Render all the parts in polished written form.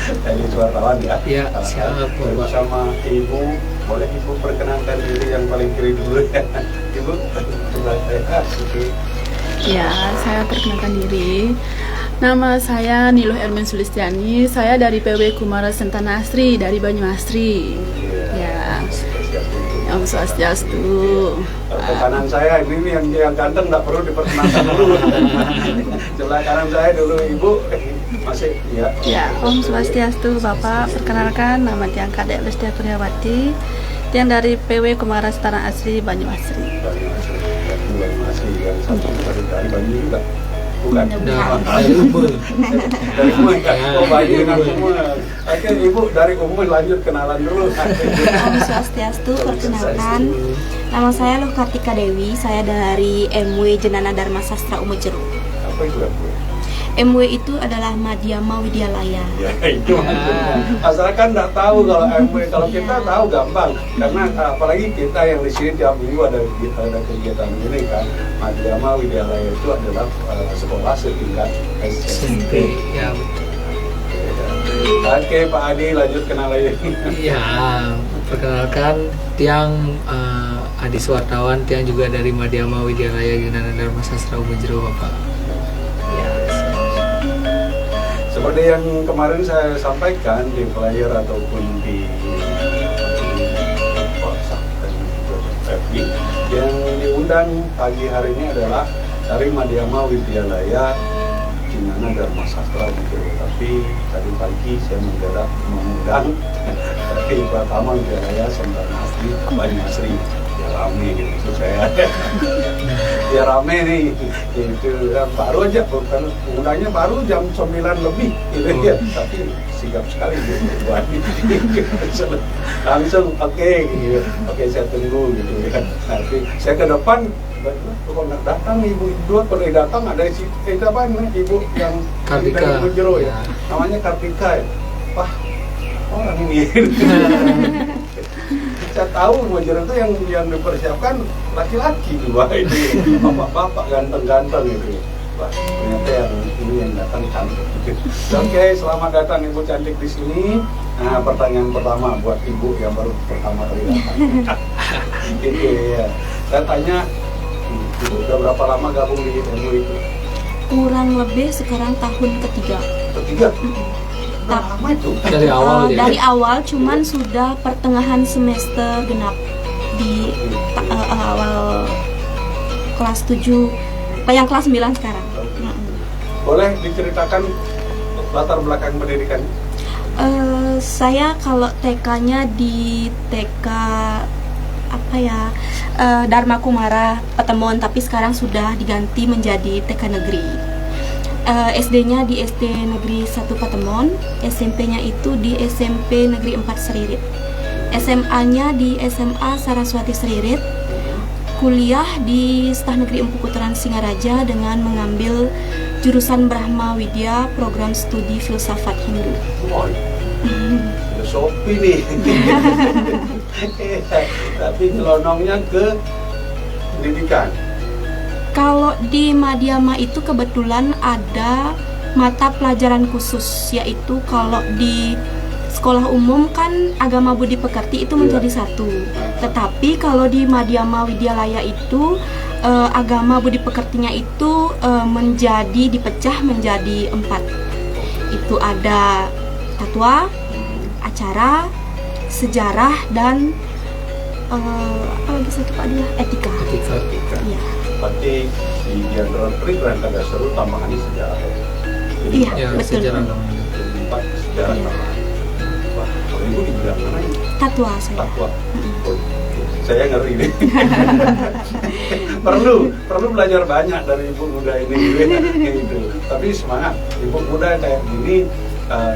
Jadi wartawan ya. Ya, siap Bapak. Bersama Ibu, boleh Ibu perkenalkan diri yang paling kiri dulu ya. Ibu, sebelah saya. Ya, saya perkenalkan diri. Nama saya Niluh Ermen Sulistiani. Saya dari PW Kumara Sentana Asri dari Banyuasri. Ya. Om Swastiastu. Ke kanan saya ini yang ganteng nggak perlu diperkenalkan dulu. Sebelah kanan saya dulu Ibu masih ya. Ya, Om Swastiastu Bapak, perkenalkan nama Tiang Kadek Lesti Priawati, Tiang dari PW Kumara Sentana Asri Banyuasri. Masih yang satu dari Banyu juga. Bukan. Dari Umul. Dari Umul kan? Oh, Banyu dengan Umul. Oke, Ibu dari Umul lanjut kenalan dulu. Om Swastiastu, perkenalkan nama saya Luh Kartika Dewi, saya dari MW Jenana Dharma Sastra Umejero. Apa itu MW? MW itu adalah Madhyama Widyalaya. Ya itu masalah kan nggak tahu kalau MW, kalau kita tahu gampang karena apalagi kita yang di sini tiap minggu ada kegiatan ini kan. Madhyama Widyalaya itu adalah sekolah setingkat SMP. Ya, betul. Oke Pak Adi lanjut kenalan. Ya, perkenalkan Tiang Adi Suwartawan, Tiang juga dari Madhyama Widyalaya Jenana Dharma Sastra Umejero Bapak. Ya, Seperti yang kemarin saya sampaikan di flyer ataupun di WhatsApp dan FB, yang diundang pagi hari ini adalah dari Madhyama Widyalaya Jenana Dharma Sastra Umejero. Tapi tadi pagi saya mengundang dari Pratama Widyalaya Sentana Asri Banyuasri. Ya rame gitu maksud saya. Ya rame nih, itu baru aja, bukan undangnya baru jam 9 lebih gitu ya, tapi sigap sekali gitu. Langsung oke, gitu. Oke saya tunggu gitu ya. Nanti saya ke depan, kok nggak datang ibu dua, kalau datang ada si itu apa namanya ibu yang Kartika. dari Umejero ya, namanya Kartika ya. Wah orang ini. Saya tahu Umejero itu yang dipersiapkan laki-laki dua ini, bapak-bapak ganteng-ganteng gitu. Wah, ternyata yang ini yang datang cantik. Oke, selamat datang Ibu cantik di sini. Nah, pertanyaan pertama buat Ibu yang baru pertama kali datang. Gitu ya. Saya tanya, Ibu udah berapa lama gabung di MU itu? Kurang lebih sekarang tahun ketiga. Ketiga? Lama itu? dari awal ya. Dari awal, cuman sudah pertengahan semester genap di awal kelas 7, yang kelas 9 sekarang. Boleh diceritakan latar belakang pendidikan? Saya kalau TK-nya di TK apa ya, Dharma Kumara Petemon, tapi sekarang sudah diganti menjadi TK Negeri. SD-nya di SD Negeri 1 Patemon, SMP-nya itu di SMP Negeri 4 Seririt, SMA-nya di SMA Saraswati Seririt, kuliah di Staf Negeri Empu Kuturan Singaraja dengan mengambil jurusan Brahma Widya, program studi filsafat Hindu. Oh, filosofi nih. Tapi nyelonongnya ke pendidikan. Kalau di Madhyama itu kebetulan ada mata pelajaran khusus, yaitu kalau di sekolah umum kan agama budi pekerti itu menjadi satu, tetapi kalau di Madhyama Widyalaya itu agama budi pekertinya itu dipecah menjadi 4. Itu ada tatwa, acara, sejarah, dan apa lagi satu Pak dia? Etika. Etika. Iya. Berarti di antara peribran kada seru tambahannya sejarah. Jadi Iya, Ya, betul. sejarah. empat sejarah Iya. tambahan. Wah, kalau ibu di bidang mana ini? Tatwa saya. Fatwa. Oh, saya ngeri nih. perlu belajar banyak dari ibu muda ini gitu. Tapi semangat, ibu muda kayak gini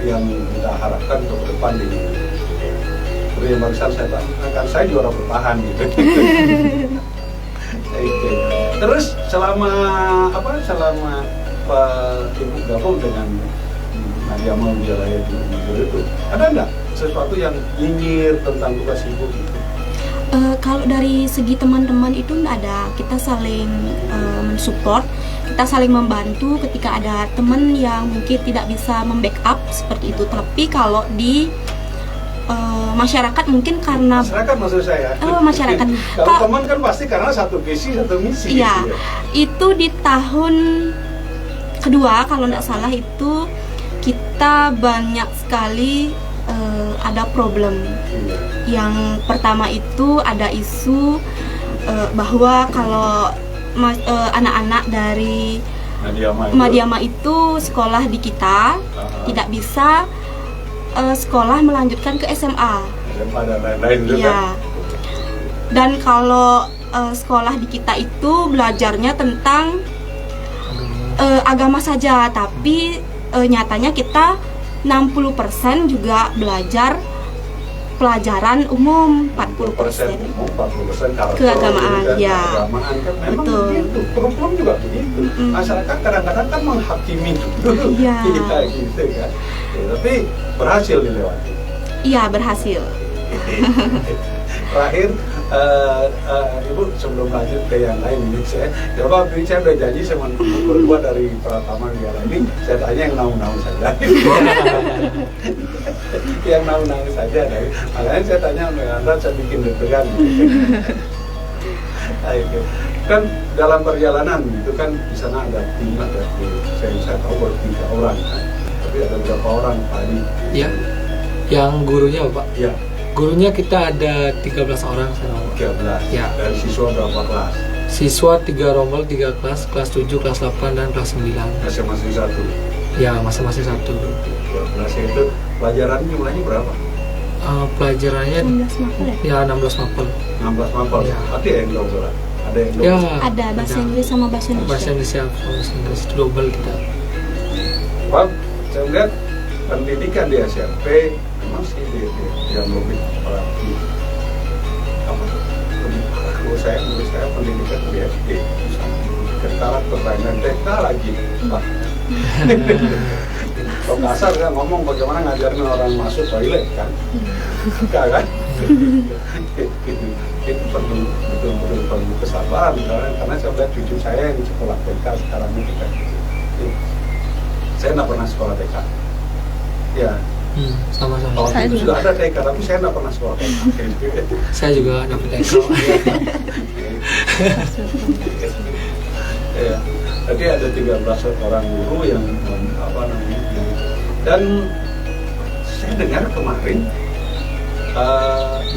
yang kita harapkan untuk ke depan ini. Seperti yang barusan saya tanyakan, saya juara bertahan gitu. Oke. Terus selama ibu gabung dengan Madhyama Widyalaya di Umejero itu, ada nggak sesuatu yang nyinyir tentang tugas ibu gitu? Kalau dari segi teman-teman itu nggak ada, kita saling mensupport, kita saling membantu ketika ada teman yang mungkin tidak bisa membackup seperti itu. Tapi kalau di masyarakat mungkin karena Masyarakat maksud saya. masyarakat. Kalau teman kan pasti karena satu visi, satu misi. Iya, gitu ya. itu di tahun kedua kalau nggak salah itu kita banyak sekali ada problem. Iya. Yang pertama itu ada isu bahwa kalau anak-anak dari Madiama itu sekolah di kita tidak bisa sekolah melanjutkan ke SMA. SMA dan lain-lain juga. Iya. Dan kalau sekolah di kita itu belajarnya tentang agama saja, tapi nyatanya kita 60% juga belajar pelajaran umum, 40% umum, 40% karakter keagamaan, dan ya. keagamaan kan memang Betul. begitu. Problem juga begitu. Masyarakat kadang-kadang kan menghakimi Iya. kita gitu kan. Ya, tapi berhasil dilewati. Iya, berhasil. Terakhir, Ibu sebelum lanjut ke yang lain ini saya udah janji sama berdua dari Pratama Widyalaya ini saya tanya yang naung-naung saja. Yang naung-naung saja, makanya saya tanya Anda, saya bikin deg-degan. Kan dalam perjalanan itu kan di sana ada tim, saya tahu bertiga orang kan, tapi ada berapa orang tadi? Ya, yang gurunya Pak? Ya. Gurunya kita ada 13 orang sekarang. 13. Ya. Dan siswa berapa kelas? Siswa 3 rombel, 3 kelas 7, kelas 8, dan kelas 9. Masing-masing satu. Ya, masing-masing satu. 12 itu pelajaran jumlahnya berapa? Pelajarannya 16 mapel ya? ya 16 mapel. 16 mapel. Ya. Ada yang double? Ada yang double? Ya, Ada bahasa Inggris sama bahasa bahasa Indonesia. Indonesia, bahasa Inggris itu double kita. Pak, saya lihat pendidikan di SMP memang sih yang lebih apalagi apa? Lebih parah menurut saya pendidikan di SD ketarat pertanyaan TK lagi, Pak. Kalau kasar kan ngomong bagaimana ngajarin orang masuk toilet kan, enggak kan? Itu perlu betul-betul perlu kesabaran karena saya lihat cucu saya yang sekolah TK sekarang ini kan. Saya nggak pernah sekolah TK. Ya. Sama-sama. Waktu itu juga ada TK, tapi saya nggak pernah sekolah TK. Saya juga dapat TK. Ya. Tadi ada 13 orang guru yang apa namanya, dan saya dengar kemarin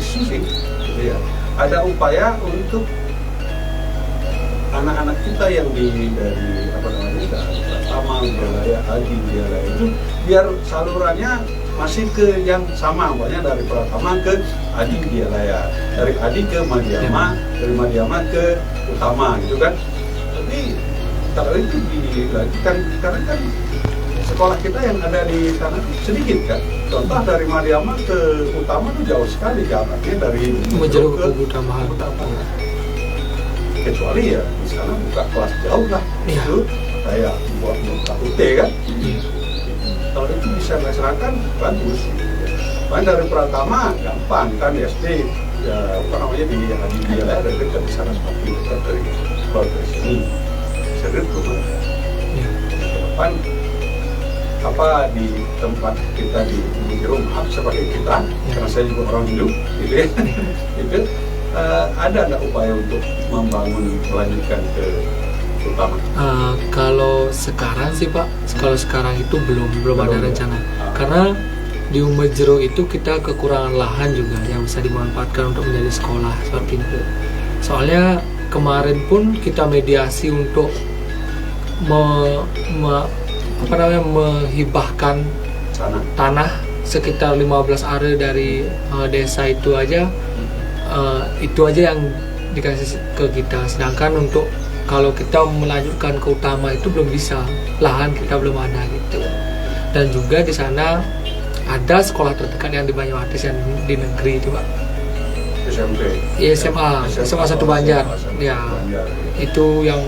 isu sih, gitu ya, ada upaya untuk anak-anak kita yang dari apa namanya dari Pratama Widyalaya, Adi Widyalaya itu biar salurannya masih ke yang sama, umpamanya dari Pratama ke Adi Widyalaya, dari Adi ke Madiama, dari Madiama ke Utama gitu kan. Tapi kalau itu dilanjutkan karena kan sekolah kita yang ada di sana sedikit kan. Contoh dari Madiama ke Utama itu jauh sekali jaraknya dari Menjauh ke ke Utama. Kecuali ya di sana buka kelas jauh lah, Iya. itu kayak buat KUT kan. Kalau itu bisa dilaksanakan bagus. Kan dari Pratama gampang kan SD ya apa namanya di Adi Widyalaya dari dekat di sana semakin dekat dari keluarga sini. Serius tuh. Depan apa di tempat kita di Jerung, sebagai kita, karena saya juga orang Hindu, gitu ya, itu ada upaya untuk membangun melanjutkan ke Utama? Kalau sekarang sih Pak, kalau sekarang itu belum ada rencana. Karena di Umejero itu kita kekurangan lahan juga yang bisa dimanfaatkan untuk menjadi sekolah seperti itu. Soalnya kemarin pun kita mediasi untuk menghibahkan tanah sekitar 15 are dari desa itu aja yang dikasih ke kita. Sedangkan untuk kalau kita melanjutkan ke Utama itu belum bisa, lahan kita belum ada gitu. Dan juga di sana ada sekolah terdekat yang di Banyumatis yang di negeri itu Pak. SMP. SMA 1 Banjar. Ya, itu yang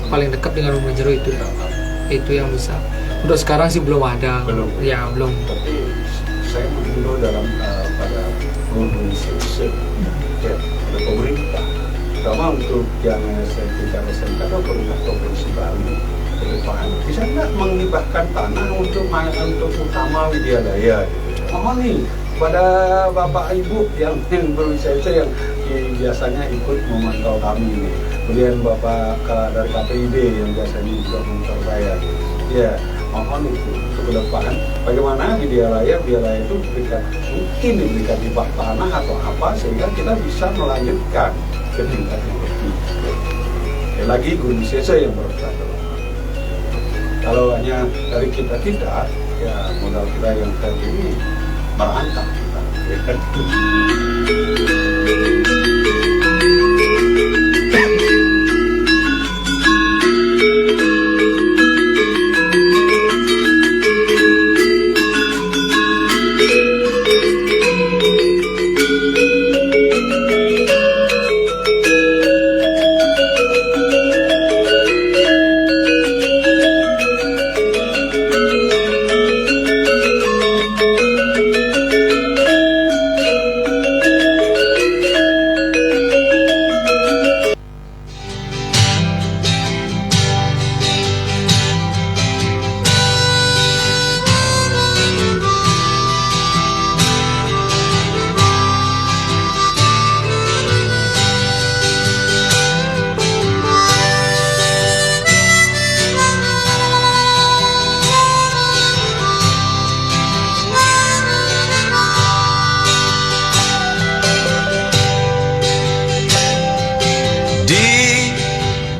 paling dekat dengan Umejero itu. Itu yang bisa. Untuk sekarang sih belum ada. Belum. Ya, belum. Tapi saya mengimbau dalam pada organisasi ya oleh pemerintah, terutama untuk yang SMK atau pemerintah provinsi Bali ke depan bisa nggak menghibahkan tanah untuk utama Widyalaya gitu. Mohon nih pada Bapak Ibu yang berwisata yang biasanya ikut memantau kami ini, kemudian Bapak dari KPID yang biasanya juga memantau saya, ya mohon itu untuk ke depan bagaimana Widyalaya itu mungkin diberikan hibah tanah atau apa sehingga kita bisa melanjutkan ke tingkat yang lebih. Lagi guru wisesa yang berperan. Kalau hanya dari kita tidak, ya modal kita yang tadi ini merantau kita. Ya kan?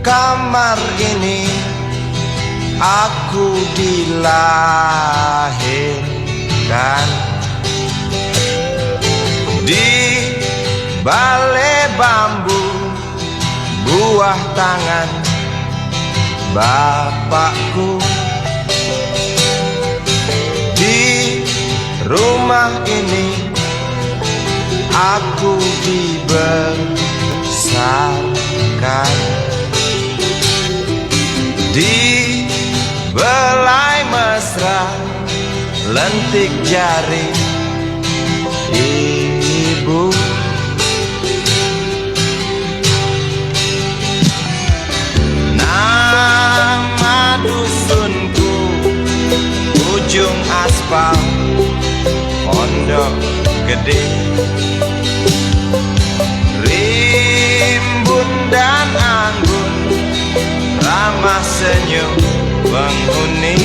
Kamar ini aku dilahirkan, di balai bambu buah tangan bapakku. Di rumah ini aku dibesarkan, di belai mesra lentik jari ibu. Nama dusunku ujung aspal Pondok Gede. Rimbun dan anggun ramah senyum penghuni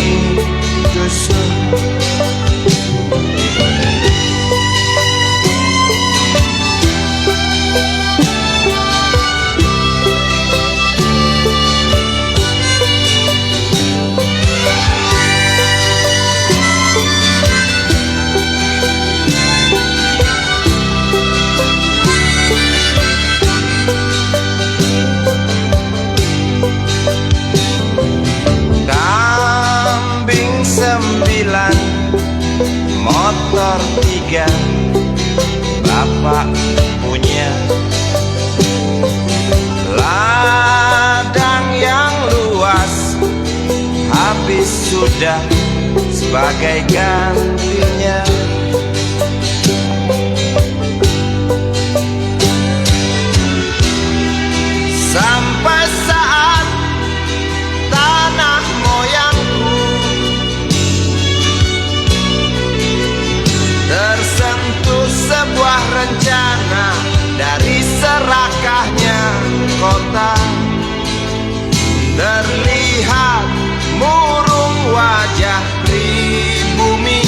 dusun. Motor 3 bapak punya, ladang yang luas habis sudah sebagai gantinya. Sampai saat tanah moyangku tersentuh sebuah rencana dari serakahnya kota, terlihat murung wajah pribumi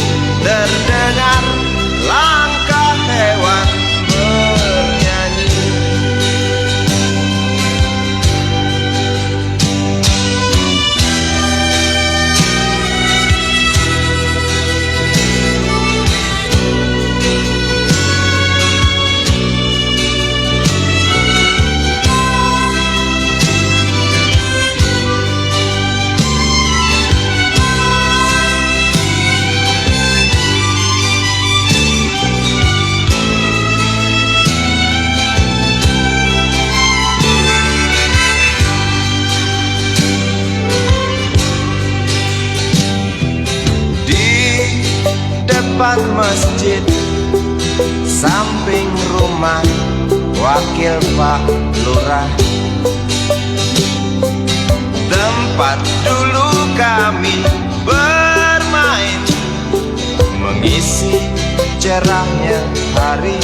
samping rumah wakil Pak Lurah. Tempat dulu kami bermain, mengisi cerahnya hari.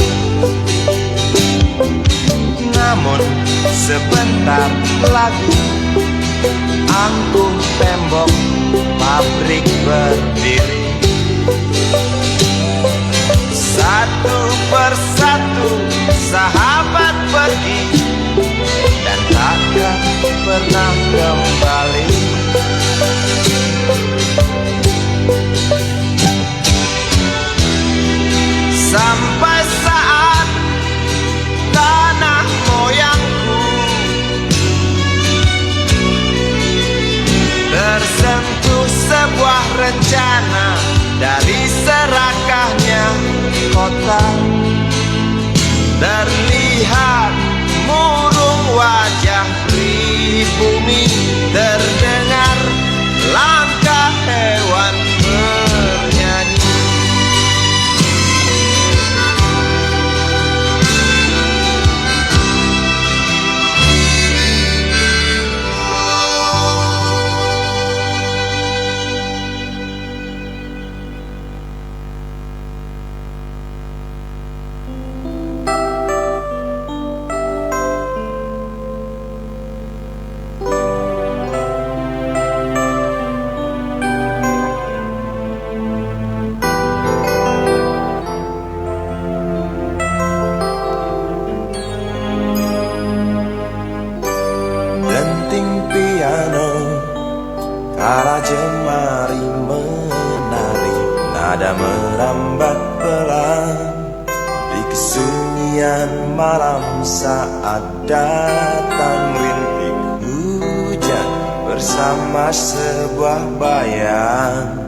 Namun sebentar lagi angkuh tembok pabrik berdiri. Satu persatu sahabat pergi dan takkan pernah kembali. Sampai saat tanah moyangku tersentuh sebuah rencana dari serakahnya kota. Terlihat murung wajah pribumi, terdengar langkah hewan bernyanyi. Kala jemari menari, nada merambat pelan di kesunyian malam saat datang rintik hujan bersama sebuah bayang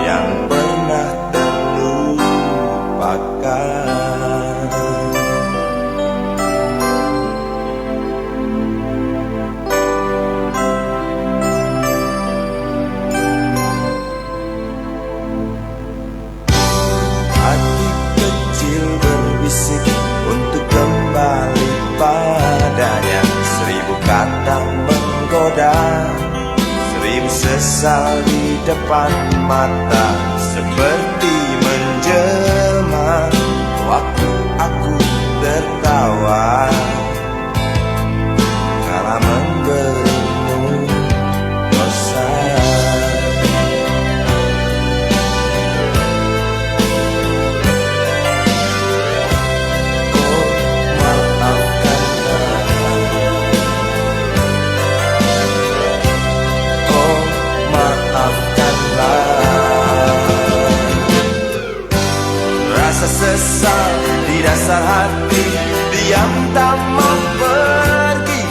yang pernah terlupakan. Untuk kembali padanya, 1000 kata menggoda, 1000 sesal di depan mata, seperti menjelma waktu aku tertawa kala memberimu dosa. Sesal di dasar hati, diam tak mau pergi.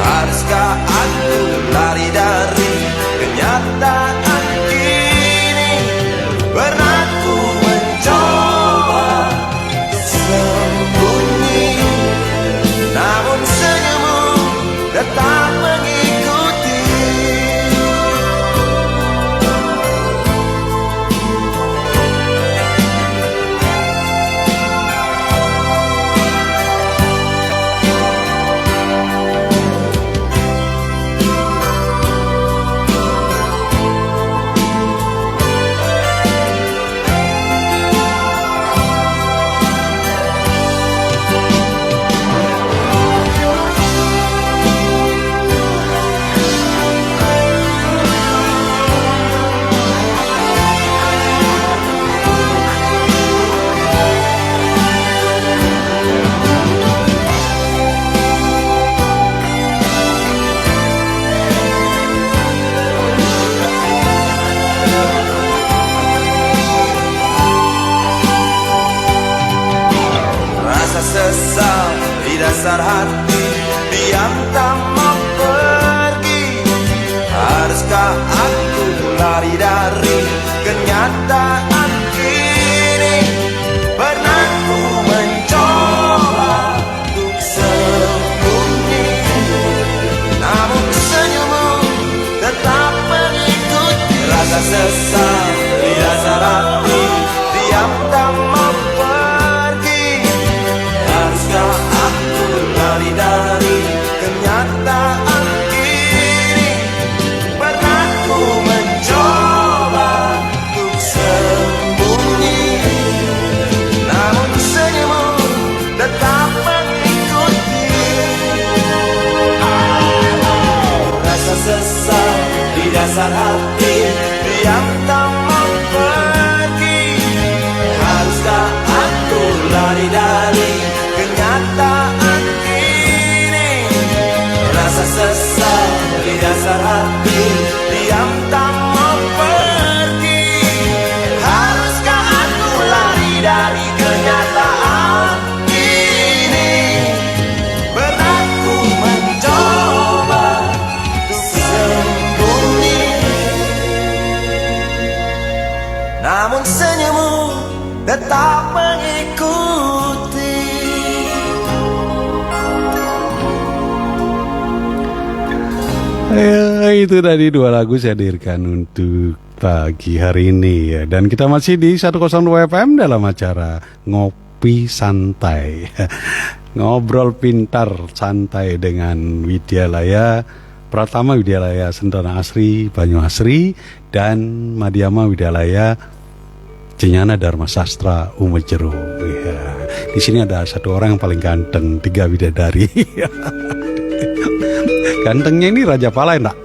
Haruskah aku lari dari kenyataan ini? Pernah ku mencoba sembunyi, namun senyummu tetap mengikuti. Sesal di dasar hati, diam tak mau pergi. Haruskah aku lari dari kenyataan ini? Pernah ku mencoba untuk sembunyi, namun senyummu tetap mengikuti. Rasa sesal di dasar hati, diam tak tak mau pergi? Haruskah aku lari dari kenyataan ini? Pernah ku mencoba untuk sembunyi, namun senyummu tetap mengikuti. Rasa sesal di dasar hati, diam tak mau pergi. Haruskah aku lari dari kenyataan ini? Rasa sesal di dasar hati, diam tak mau pergi. Haruskah aku lari dari kenyataan ini? Pernah ku mencoba untuk sembunyi, namun senyummu tetap mengikuti. Ya, itu tadi dua lagu saya hadirkan untuk pagi hari ini ya. Dan kita masih di 102 FM dalam acara Ngopi Santai. Ngobrol pintar santai dengan Widyalaya Pratama Widyalaya Sentana Asri Banyuasri dan Madhyama Widyalaya Cinyana Dharma Sastra Umejero. Ya. Di sini ada satu orang yang paling ganteng, 3 bidadari. Gantengnya ini Raja Pala enggak?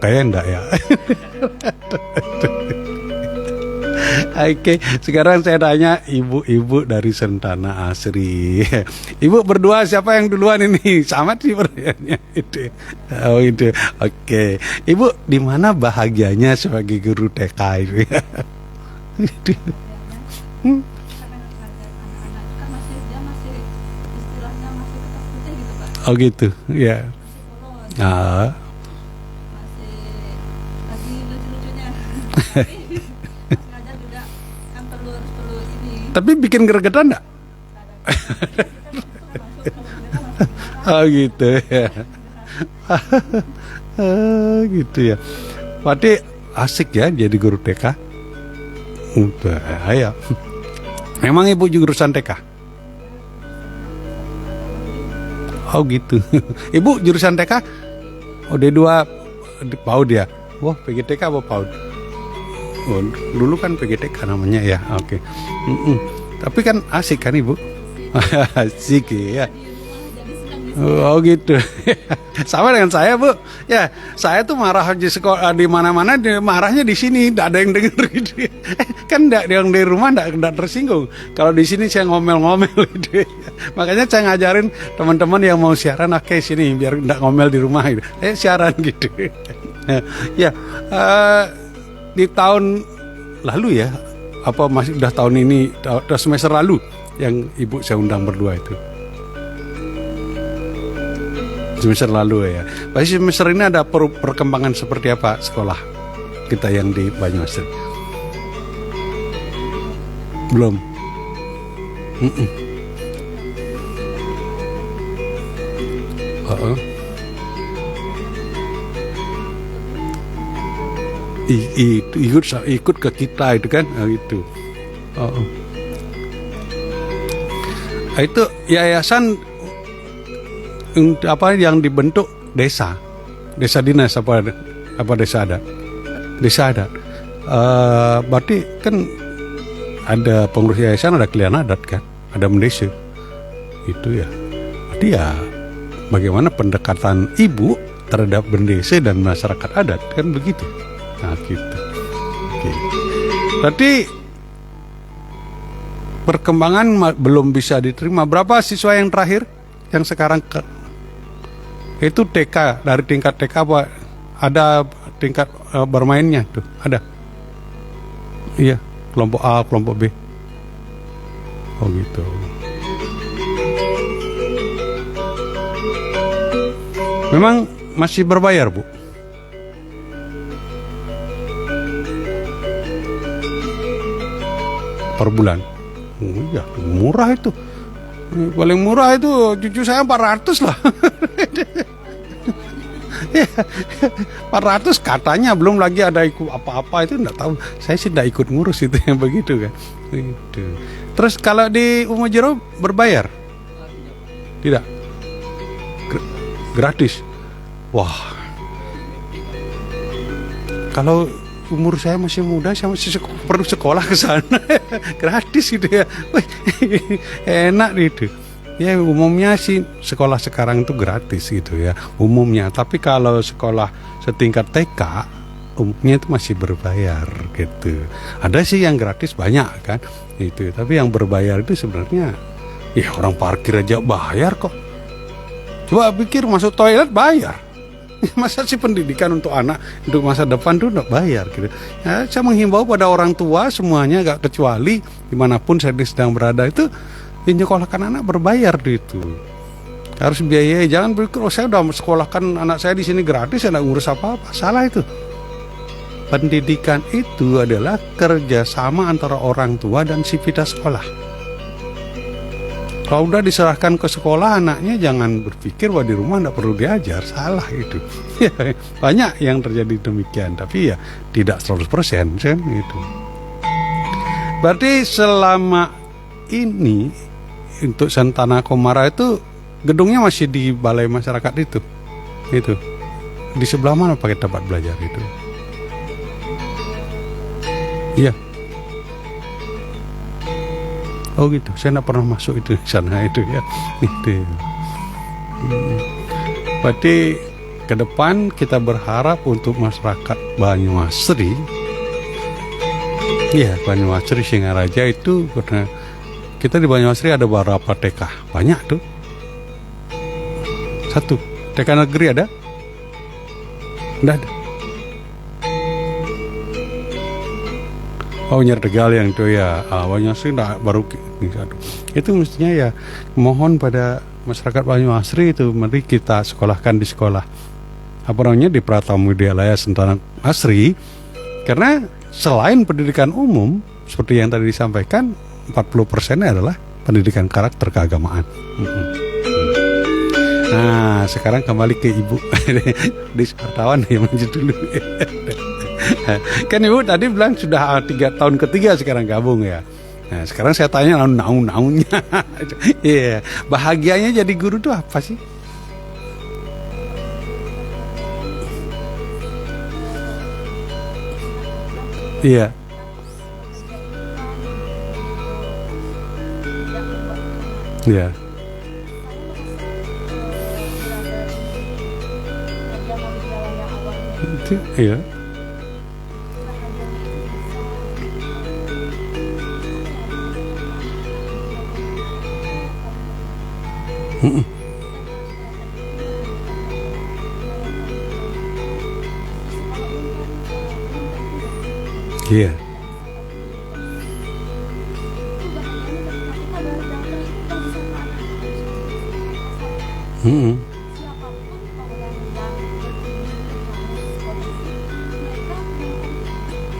Kayak enggak ya. Oke, sekarang saya tanya ibu-ibu dari Sentana Asri. Ibu berdua siapa yang duluan ini? Sama sih pertanyaannya itu. Oh itu. Oke. Ibu di mana bahagianya sebagai guru TK itu? Oh gitu, ya. Ah. Tapi bikin gregetan enggak? Oh gitu ya. Gitu ya. Berarti asik ya jadi guru TK. Ya. Memang ibu jurusan TK? Oh gitu. Ibu jurusan TK? Oh D2 PAUD ya? Wah PGTK apa PAUD? Oh, dulu kan PGTK namanya ya. Oke. Tapi kan asik kan ibu? Asik ya. Oh gitu. Sama dengan saya bu. Ya saya tuh marah di sekolah di mana-mana, marahnya di sini, tidak ada yang dengar gitu. Kan tidak yang di rumah tidak tersinggung. Kalau di sini saya ngomel-ngomel gitu. Makanya saya ngajarin teman-teman yang mau siaran, oke sini biar tidak ngomel di rumah gitu. Siaran gitu. Ya di tahun lalu ya, apa masih udah tahun ini, udah semester lalu yang ibu saya undang berdua itu. Semester lalu ya. Pasti semester ini ada perkembangan seperti apa sekolah kita yang di Banyuasri? Belum. Ikut ke kita itu kan, itu. Itu yayasan apa yang dibentuk desa dinas apa desa adat. Berarti kan ada pengurus yayasan, ada klien adat kan, ada mendesa itu ya. Berarti ya bagaimana pendekatan ibu terhadap mendesa dan masyarakat adat kan begitu. Nah gitu. Oke. Berarti perkembangan belum bisa diterima. Berapa siswa yang terakhir yang sekarang itu TK, dari tingkat TK apa ada tingkat bermainnya tuh ada? Iya, kelompok A, kelompok B. Oh gitu. Memang masih berbayar bu? Per bulan? Ya murah itu. Paling murah itu cucu saya 400 lah. 400 katanya, belum lagi ada ikut apa-apa itu enggak tahu. Saya sih enggak ikut ngurus itu yang begitu kan. Itu. Terus kalau di Umojero berbayar? Tidak. Gratis. Wah. Kalau umur saya masih muda, saya masih perlu sekolah ke sana. Gratis gitu ya. Wih, enak gitu. Ya umumnya sih sekolah sekarang itu gratis gitu ya umumnya. Tapi kalau sekolah setingkat TK umumnya itu masih berbayar gitu. Ada sih yang gratis banyak kan itu. Tapi yang berbayar itu sebenarnya ya orang parkir aja bayar kok. Coba pikir masuk toilet bayar. Masa sih pendidikan untuk anak untuk masa depan tuh nggak bayar gitu. Ya, saya menghimbau pada orang tua semuanya gak kecuali dimanapun saya sedang berada itu menyekolahkan anak berbayar itu. Harus biayai, jangan berpikir saya udah sekolahkan anak saya di sini gratis, saya nggak ngurus apa-apa. Salah itu. Pendidikan itu adalah kerjasama antara orang tua dan sivitas sekolah. Kalau udah diserahkan ke sekolah anaknya jangan berpikir bahwa di rumah nggak perlu diajar, salah itu. Banyak yang terjadi demikian, tapi ya tidak 100% kan itu. Berarti selama ini untuk Sentana Komara itu gedungnya masih di balai masyarakat itu. Di sebelah mana pakai tempat belajar itu? Iya. Oh gitu, saya nggak pernah masuk itu di sana itu ya. Itu. Berarti ke depan kita berharap untuk masyarakat Banyuasri, ya Banyuasri Singaraja itu karena kita di Banyuasri ada beberapa TK, banyak tuh. 1 TK negeri ada? Nggak ada. Oh Nyertegal yang itu ya, Banyuasri baru itu mestinya ya mohon pada masyarakat Banyuasri itu mari kita sekolahkan di sekolah apa namanya di Pratama Widyalaya Sentana Asri, karena selain pendidikan umum seperti yang tadi disampaikan 40%-nya adalah pendidikan karakter keagamaan. Nah sekarang kembali ke Ibu di wartawan ya maju dulu. Kan Ibu tadi bilang sudah 3 tahun ketiga sekarang gabung ya. Nah sekarang saya tanya naung-naungnya. Iya, bahagianya jadi guru tuh apa sih? Iya. Iya. Itu, iya. Iya.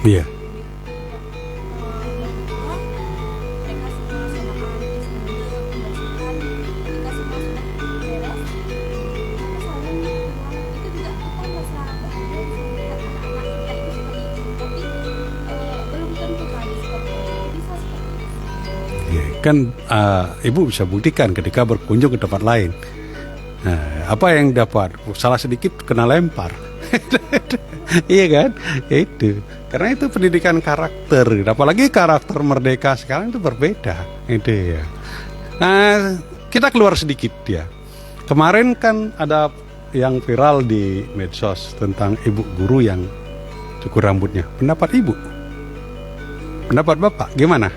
Iya. Kan Ibu bisa buktikan ketika berkunjung ke tempat lain. Nah, apa yang dapat? Salah sedikit kena lempar. Iya kan? Ya itu. Karena itu pendidikan karakter. Apalagi karakter merdeka sekarang itu berbeda. Itu ya. Nah, kita keluar sedikit ya. Kemarin kan ada yang viral di medsos tentang ibu guru yang cukur rambutnya. Pendapat Ibu? Pendapat Bapak gimana?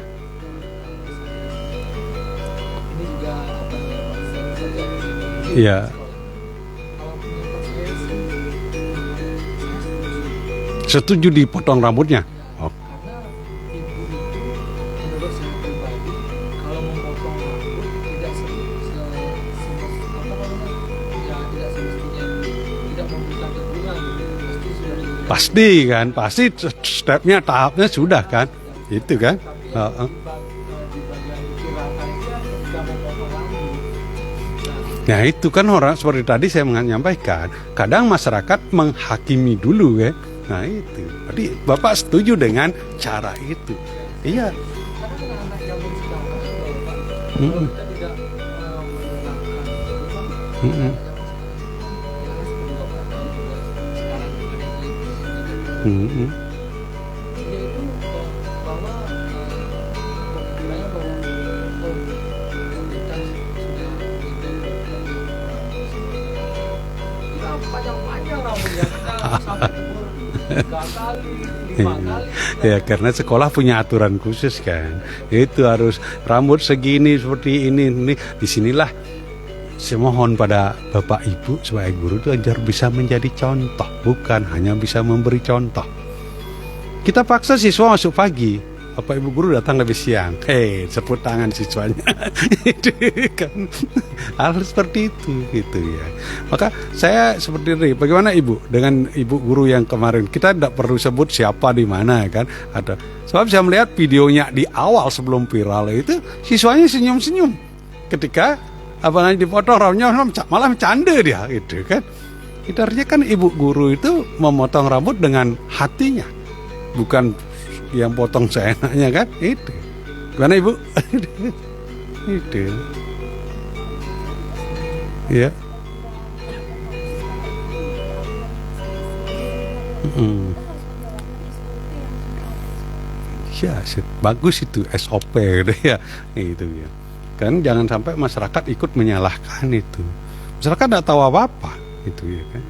Iya. Setuju dipotong rambutnya? Oh. Karena ibu itu menurut saya pribadi kalau memotong rambut tidak semestinya tidak memberikan teguran, pasti sudah Pasti kan, pasti stepnya tahapnya sudah kan, itu kan. di bagian pikiran ketika memotong rambut. Nah itu kan orang seperti tadi saya menyampaikan, kadang masyarakat menghakimi dulu ya. Nah itu, jadi Bapak setuju dengan cara itu? Iya. Ya karena sekolah punya aturan khusus kan, itu harus rambut segini seperti ini. Disinilah saya mohon pada Bapak Ibu sebagai guru itu agar bisa menjadi contoh, bukan hanya bisa memberi contoh. Kita paksa siswa masuk pagi, Bapak Ibu guru datang lebih siang. Seput tangan siswanya. Itu kan hal seperti itu gitu ya. Maka saya seperti ini, bagaimana Ibu dengan Ibu guru yang kemarin, kita tidak perlu sebut siapa di mana kan, ada. Sebab saya melihat videonya di awal sebelum viral itu siswanya senyum-senyum ketika dipotong rambutnya, malah bercanda dia gitu kan. Itu artinya kan Ibu guru itu memotong rambut dengan hatinya, bukan yang potong seenaknya kan. Itu gimana Ibu? Itu ya. Ya bagus itu SOP gitu ya. Itu ya kan, jangan sampai masyarakat ikut menyalahkan itu. Masyarakat tidak tahu apa-apa itu ya kan.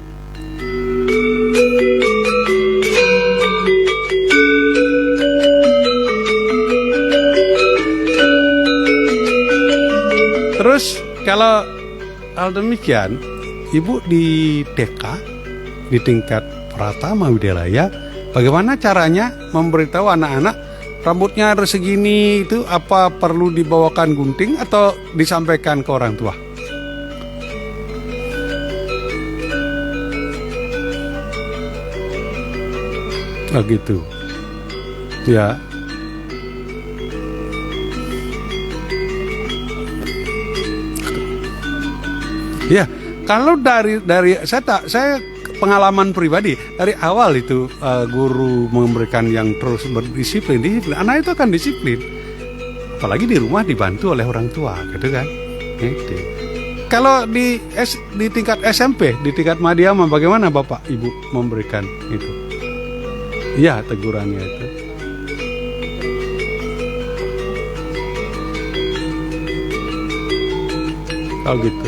Terus kalau hal demikian, Ibu di TK, di tingkat Pratama Widyalaya, bagaimana caranya memberitahu anak-anak rambutnya harus segini, itu apa perlu dibawakan gunting atau disampaikan ke orang tua? Oh gitu. Ya. Ya, kalau dari saya pengalaman pribadi dari awal itu guru memberikan yang terus berdisiplin, anak itu akan disiplin, apalagi di rumah dibantu oleh orang tua, gitu kan. Gitu. Kalau di tingkat SMP, di tingkat madiyama, bagaimana Bapak Ibu memberikan itu? Iya, tegurannya itu. Oh gitu.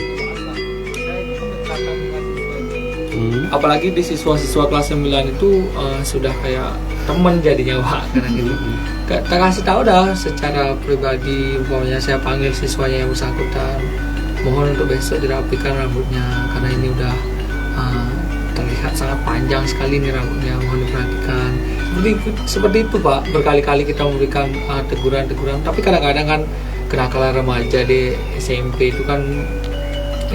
Apalagi di siswa-siswa kelas 9 itu sudah kayak teman jadinya Pak, karena gitu. Kita kasih tahu dah secara pribadi, umpamanya saya panggil siswanya yang bersangkutan, mohon untuk besok dirapikan rambutnya karena ini udah terlihat sangat panjang sekali nih rambutnya, mohon diperhatikan. Seperti itu Pak, berkali-kali kita memberikan teguran-teguran. Tapi kadang-kadang kan kenakalan remaja di SMP itu kan,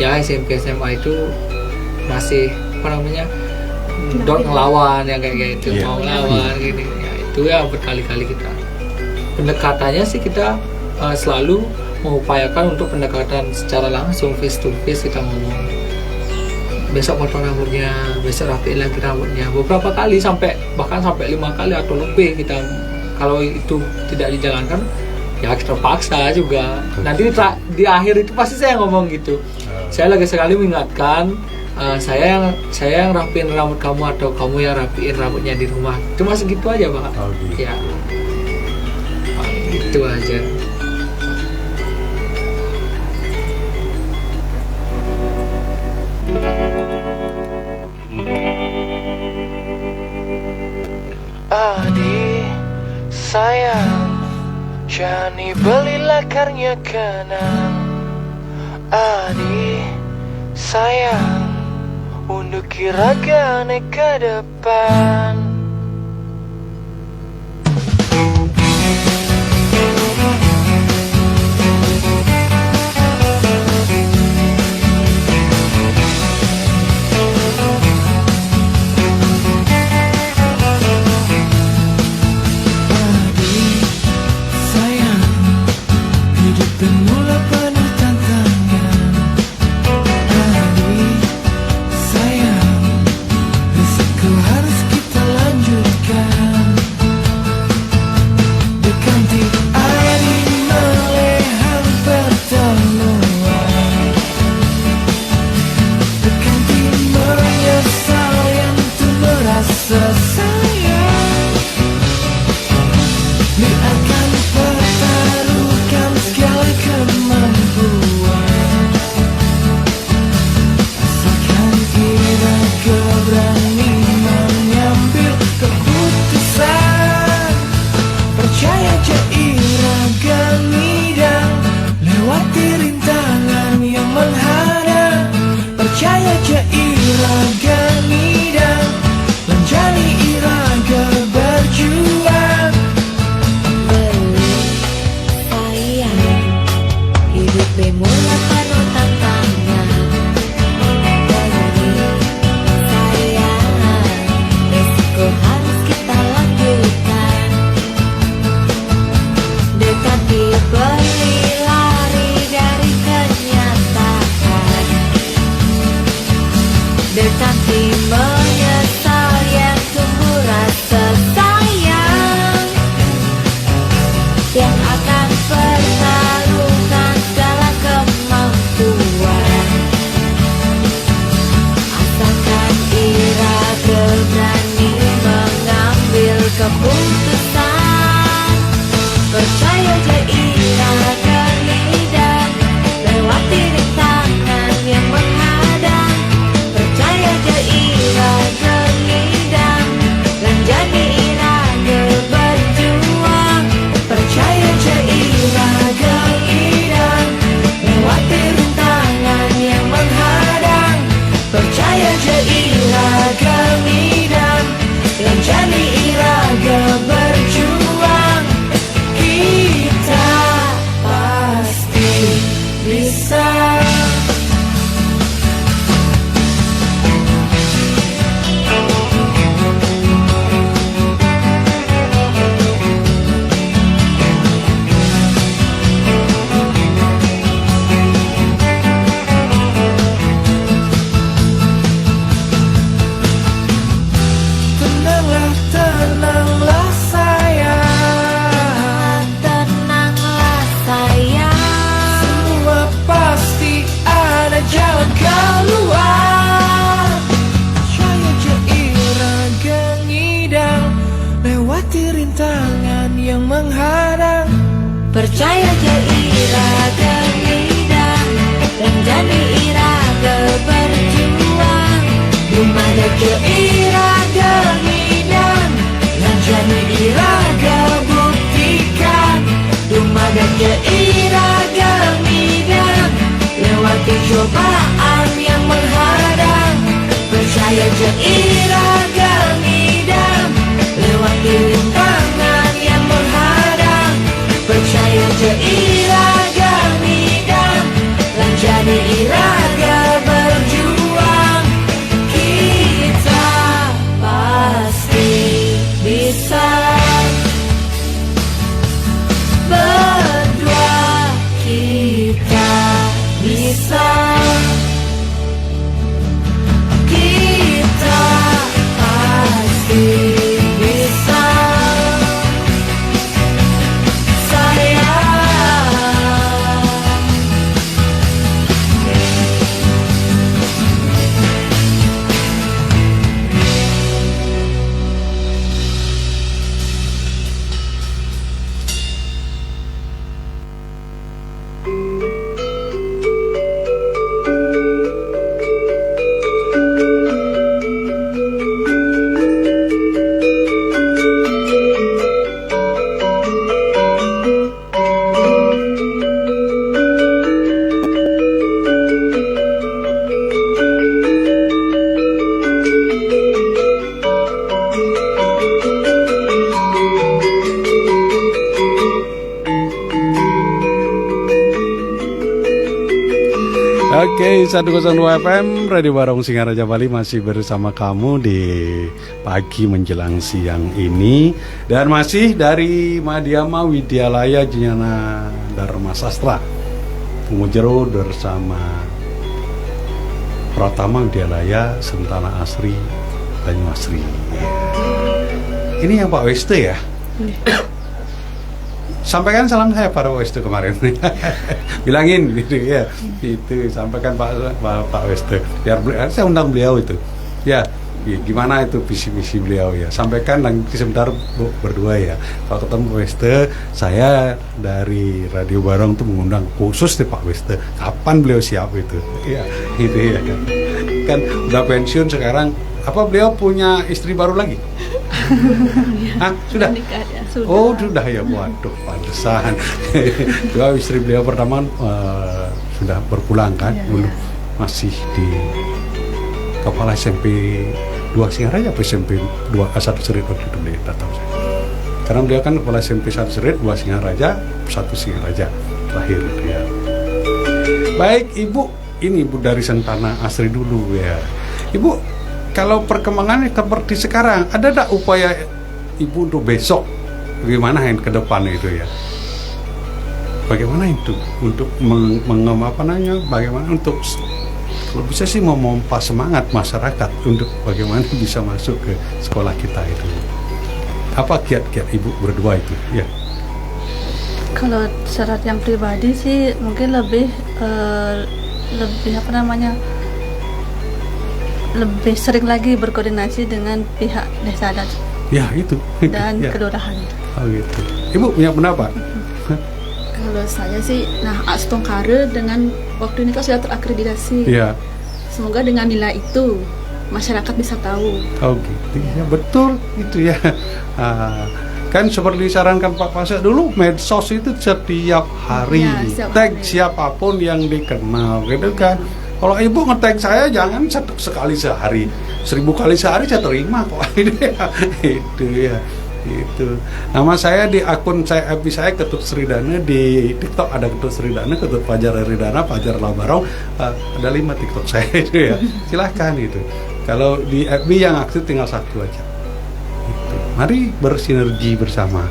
ya SMP SMA itu masih ngelawan yang kayak gitu, mau ngelawan gini ya, itu ya berkali-kali kita pendekatannya sih kita selalu mengupayakan untuk pendekatan secara langsung, face to face. Kita ngomong besok potong rambutnya, besok rapiin lagi rambutnya, beberapa kali bahkan sampai 5 kali atau lebih. Kita kalau itu tidak dijalankan ya kita paksa juga. Nanti di akhir itu pasti saya ngomong gitu, saya lagi sekali mengingatkan, saya yang rapiin rambut kamu atau kamu yang rapiin rambutnya di rumah. Cuma segitu aja Pak. Ya itu aja. Adik sayang, Jani belilah karya kenang. Adik sayang, unduki raga naik ke depan. Adik sayang, hidup bermula penuh tantangan. tapi mulai penuh tantangan. Demi sayang, resiko harus kita lanjutkan. Dekati beli lari dari kenyataan. Dekati menyesal yang tumbuh rasa sayang, yang akan pertaruhkan segala kemampuan. Asalkan irade berani mengambil keputusan. Percaya je irade lidah, lewati rintangan yang menghadang. Percaya je irade lidah, dan jadi irade berjuang. Percaya je irade lidah, lewati rintangan yang menghadang. Percaya je irade lidah, dan jadi irade berjuang. Kita pasti bisa. Tenanglah, tenanglah sayang, Tenanglah sayang, semua pasti ada jalan keluar. Percaya je irade ngidam, lewati rintangan yang menghadang. percaya je irade lidah, dan jadi irade berjuang. Lumada je irade lidah, dan jadi irade buktikan. Lumada je irade lidah, lewati cobaan yang menghadang. Percaya je irade lidah, lewati rintangan yang menghadang. Percaya je irade lidah, dan jadi irade berjuang. Kita pasti bisa. Berdua kita bisa. Kita pasti bisa. Oke, 102 FM Radio Barong Singaraja Bali masih bersama kamu di pagi menjelang siang ini. Dan masih dari Madhyama Widyalaya Jnana Dharma Sastra Pumujero bersama Pratama Widyalaya Sentana Asri Banyuasri. Ini yang Pak Weste ya? Sampaikan salam saya pada Weste kemarin. Bilangin gitu ya. Itu sampaikan Pak Weste. Biar saya undang beliau itu. Ya, gimana itu visi-visi beliau ya. Sampaikan nanti sebentar berdua ya. Kalau ketemu Weste, saya dari Radio Barong tuh mengundang khusus nih Pak Weste. Kapan beliau siap itu? Ya, gitu ya kan. Kan udah pensiun sekarang. Apa beliau punya istri baru lagi? Hah? Sudah? Sudah. Oh, sudah ya. Waduh, pantesan. Dua istri beliau pertama sudah berpulang kan? Dulu masih di kepala SMP 2 Singaraja atau SMP 1 Serit waktu itu beliau, tidak tahu saya. Karena beliau kan kepala SMP 1 Serit, 2 Singaraja, 1 Singaraja terakhir ya. Baik Ibu, ini Ibu dari Sentana Asri dulu ya. Ibu, kalau perkembangannya seperti sekarang, ada tak upaya Ibu untuk besok? Bagaimana yang ke depan itu ya? Bagaimana itu untuk bagaimana untuk kalau bisa sih memompa semangat masyarakat untuk bagaimana bisa masuk ke sekolah kita itu. Apa kiat-kiat Ibu berdua itu? Ya. Kalau syarat yang pribadi sih mungkin lebih lebih sering lagi berkoordinasi dengan pihak desa adat Ya itu. dan Ya. kelurahan. Oh gitu. Ibu punya pendapat? Kalau saya sih, Astongkare dengan waktu ini kan sudah terakreditasi. Iya. Semoga dengan nilai itu masyarakat bisa tahu. Oh gitu. Ya betul itu ya. Kan seperti disarankan Pak Pasek dulu, medsos itu setiap hari Ya, setiap tag hari. siapapun yang dikenal gitu kan. Kalau Ibu nge-tag saya jangan sekali sehari, 1000 kali sehari saya terima kok. Itu ya. Itu nama saya di akun saya FB saya Ketut Sridana, di TikTok ada Ketut Sridana, Ketut Fajar Ridana, Fajar Labarong, ada 5 TikTok saya itu ya. Silahkan itu. Kalau di FB yang aktif tinggal 1 aja. Itu. Mari bersinergi bersama.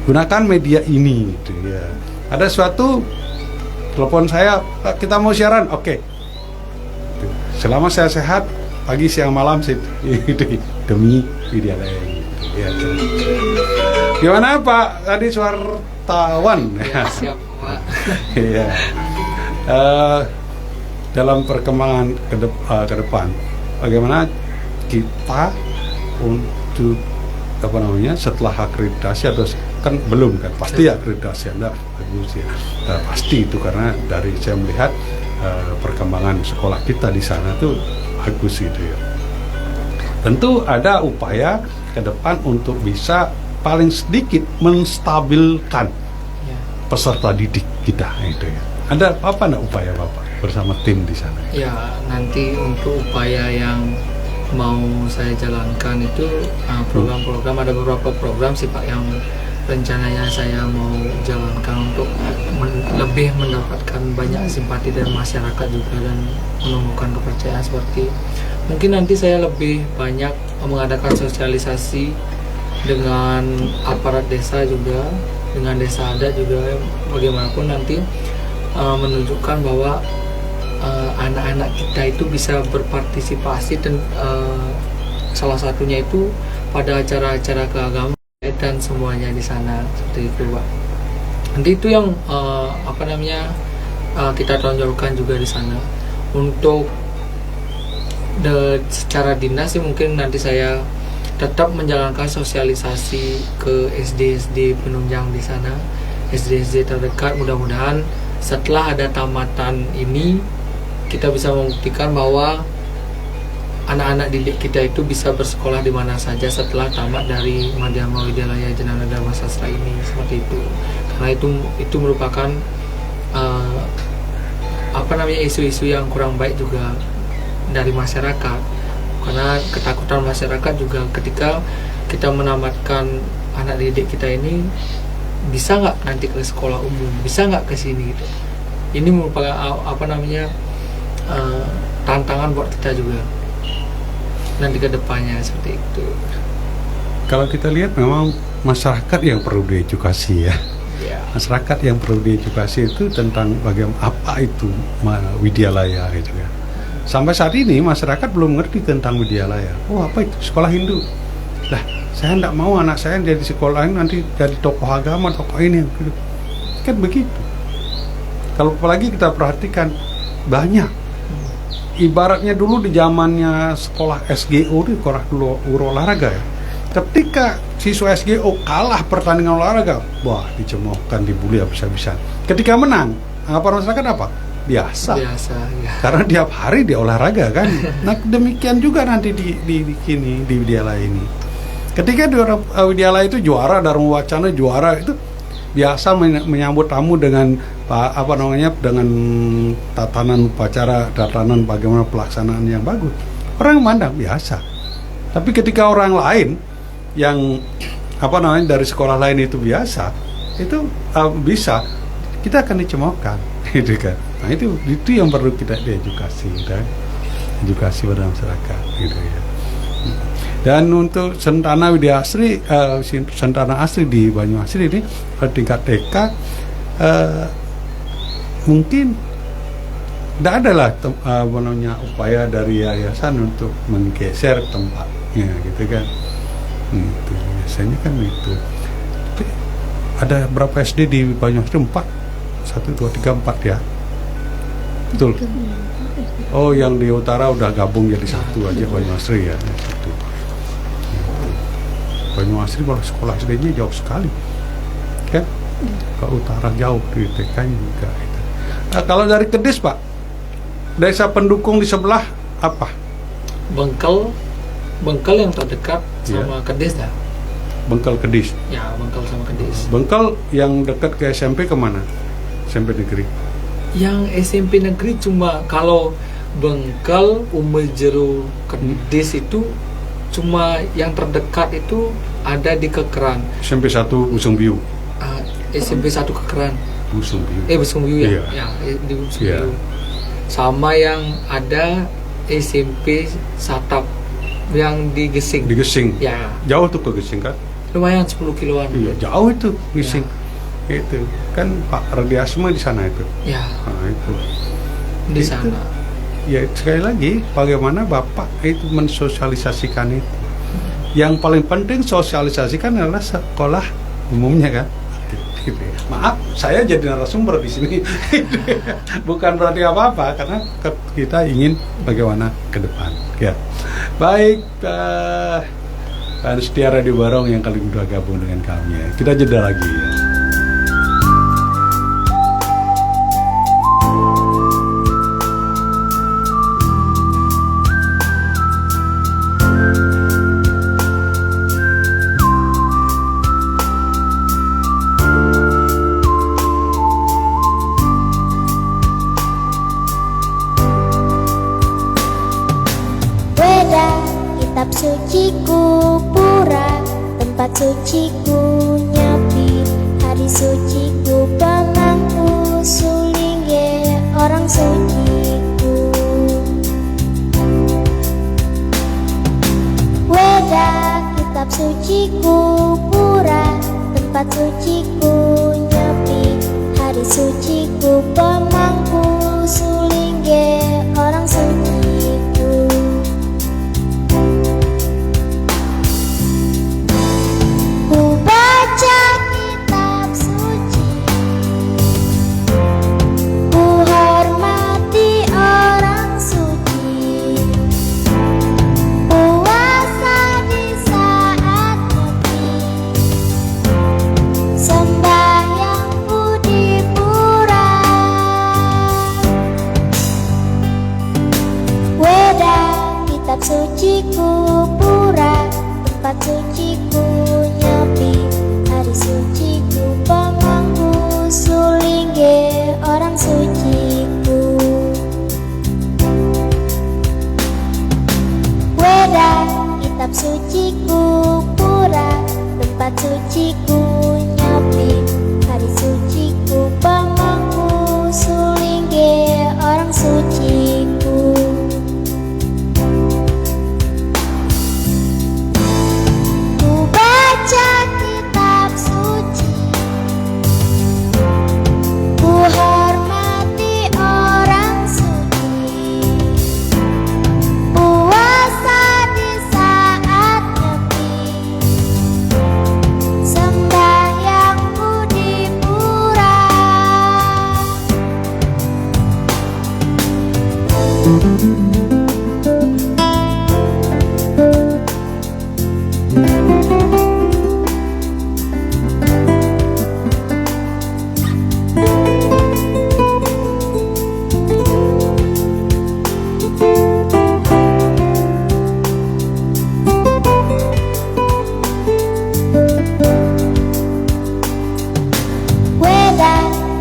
Gunakan media ini gitu ya. Ada suatu telepon saya, "Pak, kita mau siaran." Oke. Gitu. Selama saya sehat, pagi siang malam sih demi Widyalaya. Ya, gimana Pak tadi wartawan ya? Siap, Pak. Iya. Dalam perkembangan ke depan, bagaimana kita untuk setelah akreditasi atau kan belum kan pasti akreditasi Anda bagus ya, pasti itu karena dari saya melihat perkembangan sekolah kita di sana tuh bagus gitu ya. Tentu ada upaya ke depan untuk bisa paling sedikit menstabilkan peserta didik kita itu ya. Ada apa enggak upaya Bapak bersama tim di sana? Ya, nanti untuk upaya yang mau saya jalankan itu program-program, ada beberapa program sih Pak yang rencananya saya mau jalankan untuk lebih mendapatkan banyak simpati dari masyarakat juga dan menemukan kepercayaan seperti mungkin nanti saya lebih banyak mengadakan sosialisasi dengan aparat desa juga, dengan desa adat juga, bagaimanapun nanti menunjukkan bahwa anak-anak kita itu bisa berpartisipasi dan salah satunya itu pada acara-acara keagamaan dan semuanya di sana seperti itu Pak. Nanti itu yang kita tonjolkan juga di sana. Untuk secara dinas sih mungkin nanti saya tetap menjalankan sosialisasi ke SD-SD penunjang di sana, SD-SD terdekat. Mudah-mudahan setelah ada tamatan ini kita bisa membuktikan bahwa anak-anak didik kita itu bisa bersekolah di mana saja setelah tamat dari Madhyama Widyalaya Jenana Dharma Sastra ini, seperti itu. Karena itu merupakan isu-isu yang kurang baik juga dari masyarakat, karena ketakutan masyarakat juga ketika kita menamatkan anak didik kita ini, bisa nggak nanti ke sekolah umum, bisa nggak ke sini gitu. Ini merupakan tantangan buat kita juga nanti ke depannya seperti itu. Kalau kita lihat memang masyarakat yang perlu diedukasi ya. Masyarakat yang perlu diedukasi itu tentang bagaimana apa itu Widyalaya gitu ya. Sampai saat ini masyarakat belum ngerti tentang Widyalaya. Oh, apa itu sekolah Hindu? Lah, saya tidak mau anak saya jadi sekolah ini nanti jadi tokoh agama, tokoh ini gitu. Kan begitu. Kalau apalagi kita perhatikan banyak. Ibaratnya dulu di zamannya sekolah SGO itu sekolah dulu olahraga ya. Ketika siswa SGO kalah pertandingan olahraga, wah dicemoohkan, dibully habis-habisan. Ketika menang, anggapan masyarakat apa? Biasa ya. Karena tiap hari dia olahraga kan. Nah demikian juga nanti di Widyalaya ini. Ketika di Widyalaya itu juara, Dharma Wacana juara, itu biasa menyambut tamu dengan dengan tatanan upacara, tatanan bagaimana pelaksanaan yang bagus. Orang memandang biasa. Tapi ketika orang lain yang dari sekolah lain itu biasa, itu bisa, kita akan dicemoohkan. gitu kan. Nah itu yang perlu kita diedukasi dan edukasi pada masyarakat gitu ya. Dan untuk Sentana Widya Asri, Sentana Asri di Banyuasri ini tingkat TK mungkin tidak ada lah upaya dari yayasan untuk menggeser tempatnya gitu kan. Itu biasanya kan itu. Tapi ada berapa SD di Banyuasri? 4, 1, 2, 3, 4 ya. Betul. Oh, yang di utara udah gabung jadi satu aja Banyuasri ya. Satu. Banyuasri kalau sekolah SD-nya jauh sekali, kan? Ke utara jauh, di TK-nya juga. Nah, kalau dari Kedis Pak, desa pendukung di sebelah apa? Bengkel yang terdekat sama Kedis ya. Bengkel Kedis. Ya, Bengkel sama Kedis. Bengkel yang dekat ke SMP kemana? SMP negeri. Yang SMP negeri cuma kalau Bengkel, Umejeru, Kedis itu cuma yang terdekat itu ada di Kekeran. SMP 1 Busung Biu. SMP 1 Kekeran. Busung Biu. Busung Biu ya. Iya. Ya, di Busung Biu. Sama yang ada SMP Satap yang di Gesing. Di Gesing. Ya. Jauh tuh ke Gesing kan? Lumayan 10 kiloan. Iya, jauh itu Gesing. Ya. Itu kan Pak Radiasma di sana itu. Ya. Nah, itu. Di sana. Ya sekali lagi, bagaimana Bapak itu mensosialisasikan itu. Yang paling penting sosialisasikan adalah sekolah umumnya kan. Maaf, saya jadi narasumber di sini. Bukan berarti apa-apa, karena kita ingin bagaimana ke depan. Ya. Baik, Pak Setia Radio Barong yang kali udah gabung dengan kami. Ya. Kita jeda lagi ya. Kitab suciku pura, tempat suciku nyepi, hari suciku pemangku sulingge orang suciku. Weda kitab suciku pura, tempat suciku nyepi, hari suciku pemangku sulingge orang suciku. Suciku pura, tempat suciku nyepi, hari suciku pemangku sulingge orang suciku. Weda kitab suciku pura, tempat suciku nyepi, hari suciku pemangku sulingge orang suciku. Kitab suci, ku hormati orang suci, puasa di saat nyepi, sembahyangku di pura.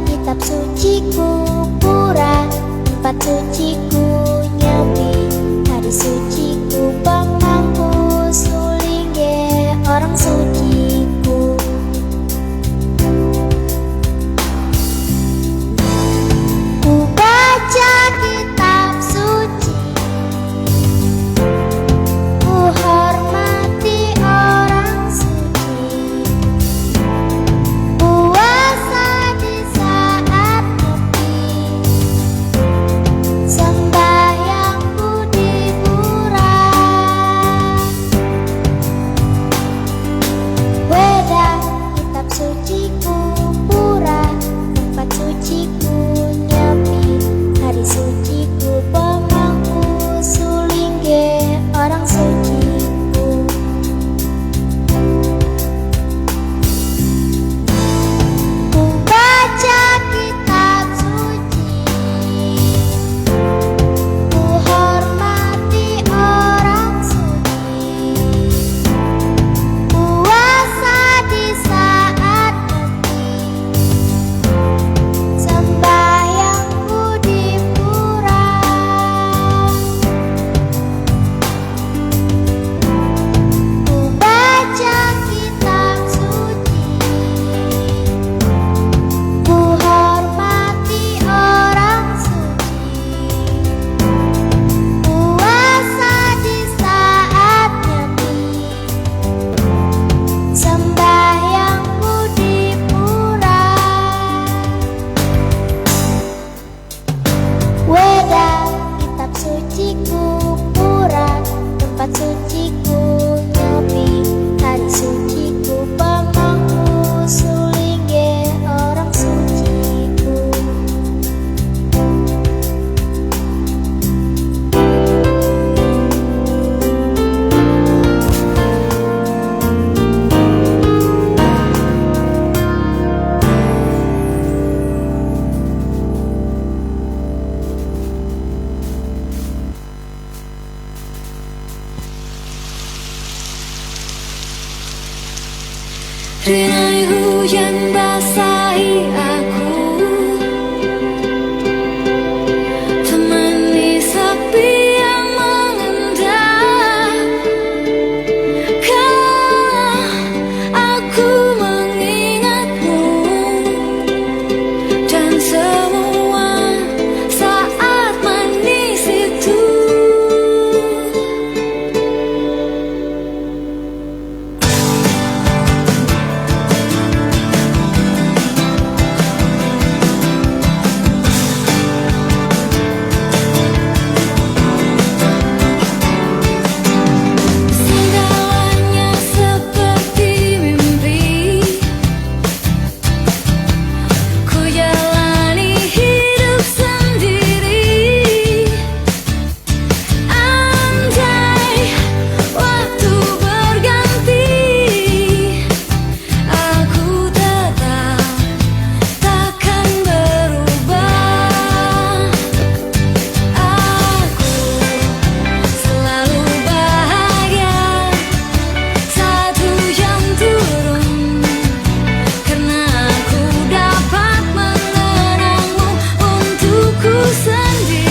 Kitab suciku pura, tempat suciku nyepi, hari suciku pemangku sulingge orang suciku. Rinai hujan basahi aku, temani sepi yang mengendap. Kala aku mengingatmu dan semua saat manis itu. Segalanya seperti mimpi, ku jalani hidup sendiri. Andai waktu berganti, aku tetap takkan berubah. Aku selalu bahagia saat hujan turun, karena aku dapat mengenangmu untukku sendiri.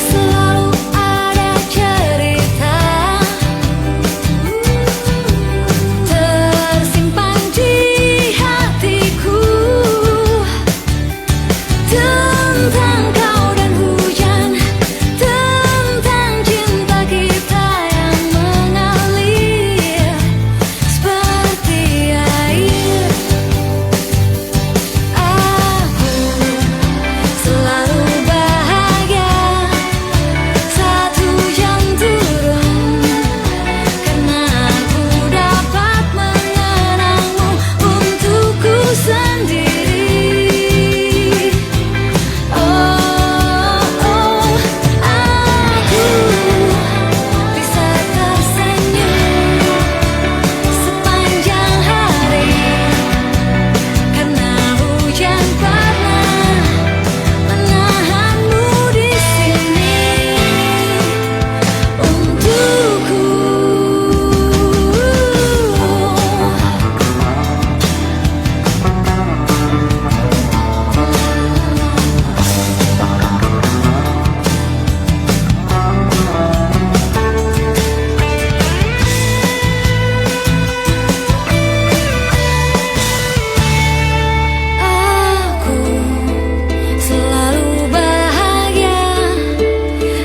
Selalu ada cerita tersimpan di hatiku tentang kau dan hujan, tentang cinta kita yang mengalir seperti air. Aku selalu bahagia saat hujan turun, karena aku dapat mengenangmu untukku sendiri. Aku bisa tersenyum sepanjang hari, karena hujan pernah menahanmu di sini untukku. Aku selalu bahagia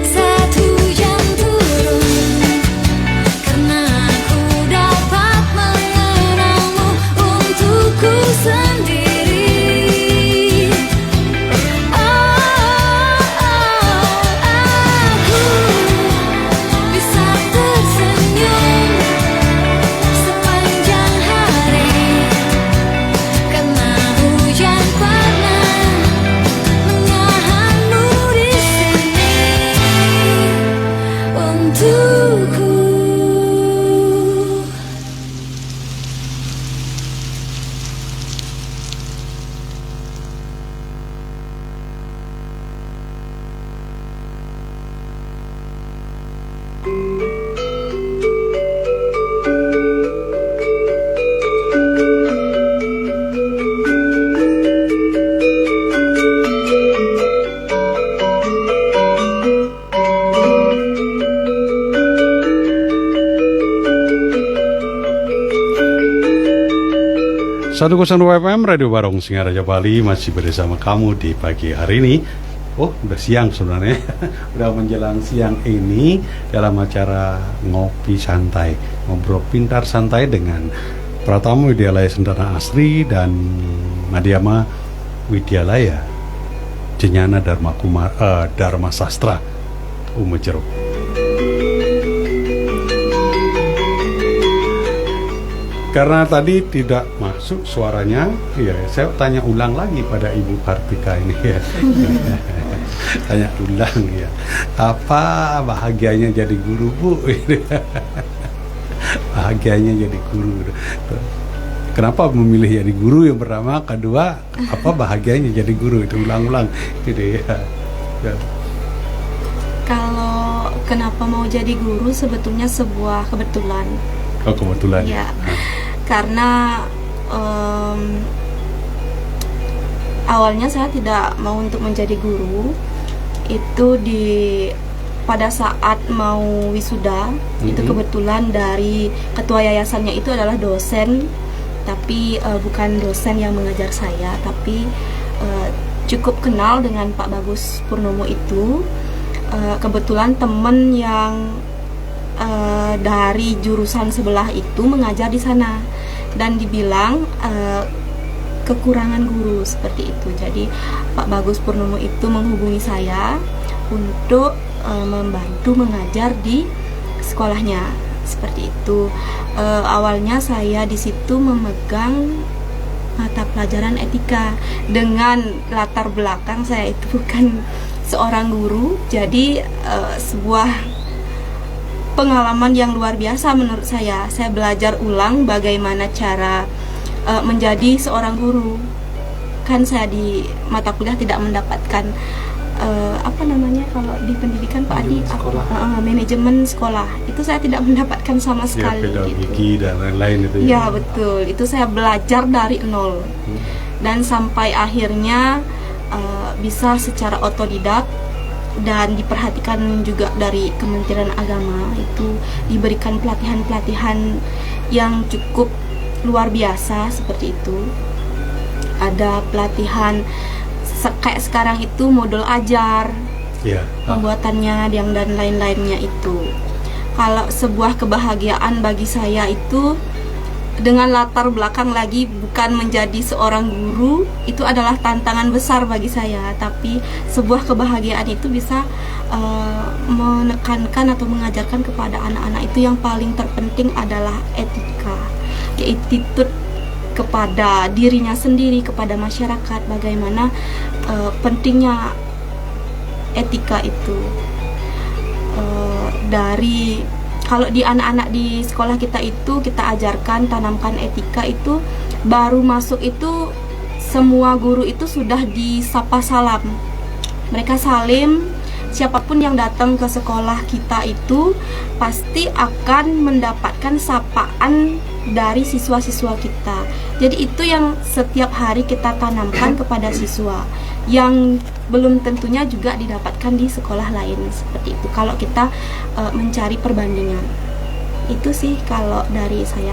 saat hujan turun, karena aku dapat mengenangmu untukku sendiri. Aku bisa tersenyum sepanjang hari, karena hujan pernah menahanmu di sini untukku. Satu 102 FM Radio Barong Singaraja Bali masih bersama kamu di pagi hari ini. Oh, udah siang sebenarnya. Udah menjelang siang ini dalam acara ngopi santai, ngobrol pintar santai dengan Pratama Widyalaya Sentana Asri dan Madhyama Widyalaya Jnana Dharma Sastra Umejeruk. Karena tadi tidak masuk suaranya, ya saya tanya ulang lagi pada Ibu Kartika ini ya. Tanya ulang ya. Apa bahagianya jadi guru, Bu? Bahagianya jadi guru. kenapa memilih jadi guru yang pertama, kedua apa bahagianya jadi guru, itu ulang-ulang gitu ya. Ya. Kalau kenapa mau jadi guru sebetulnya sebuah kebetulan. Oh, kebetulan. Ya, karena awalnya saya tidak mau untuk menjadi guru. Itu pada saat mau wisuda, itu kebetulan dari ketua yayasannya itu adalah dosen, tapi bukan dosen yang mengajar saya, tapi cukup kenal dengan Pak Bagus Purnomo itu. Kebetulan teman yang dari jurusan sebelah itu mengajar di sana, dan dibilang kekurangan guru seperti itu. Jadi Pak Bagus Purnomo itu menghubungi saya untuk membantu mengajar di sekolahnya seperti itu. Awalnya saya di situ memegang mata pelajaran etika, dengan latar belakang saya itu bukan seorang guru, jadi sebuah pengalaman yang luar biasa menurut saya. Saya belajar ulang bagaimana cara menjadi seorang guru. Kan saya di mata kuliah tidak mendapatkan apa namanya kalau di pendidikan Pak Adi, manajemen sekolah, itu saya tidak mendapatkan sama sekali. Ya, pedagogik gitu. dan lain-lain itu ya. Ya betul, itu saya belajar dari nol, dan sampai akhirnya bisa secara otodidak, dan diperhatikan juga dari Kementerian Agama, itu diberikan pelatihan-pelatihan yang cukup luar biasa seperti itu. Ada pelatihan kayak sekarang itu modul ajar, pembuatannya yang dan lain-lainnya itu. Kalau sebuah kebahagiaan bagi saya itu, dengan latar belakang lagi bukan menjadi seorang guru, itu adalah tantangan besar bagi saya. Tapi sebuah kebahagiaan itu bisa menekankan atau mengajarkan kepada anak-anak itu yang paling terpenting adalah etika, attitude kepada dirinya sendiri, kepada masyarakat, bagaimana pentingnya etika itu. Dari kalau di anak-anak di sekolah kita itu kita ajarkan, tanamkan etika itu, baru masuk itu semua guru itu sudah disapa salam. Mereka salim, siapapun yang datang ke sekolah kita itu pasti akan mendapatkan sapaan dari siswa-siswa kita. Jadi itu yang setiap hari kita tanamkan kepada siswa, yang belum tentunya juga didapatkan di sekolah lain seperti itu. Kalau kita mencari perbandingan, itu sih kalau dari saya.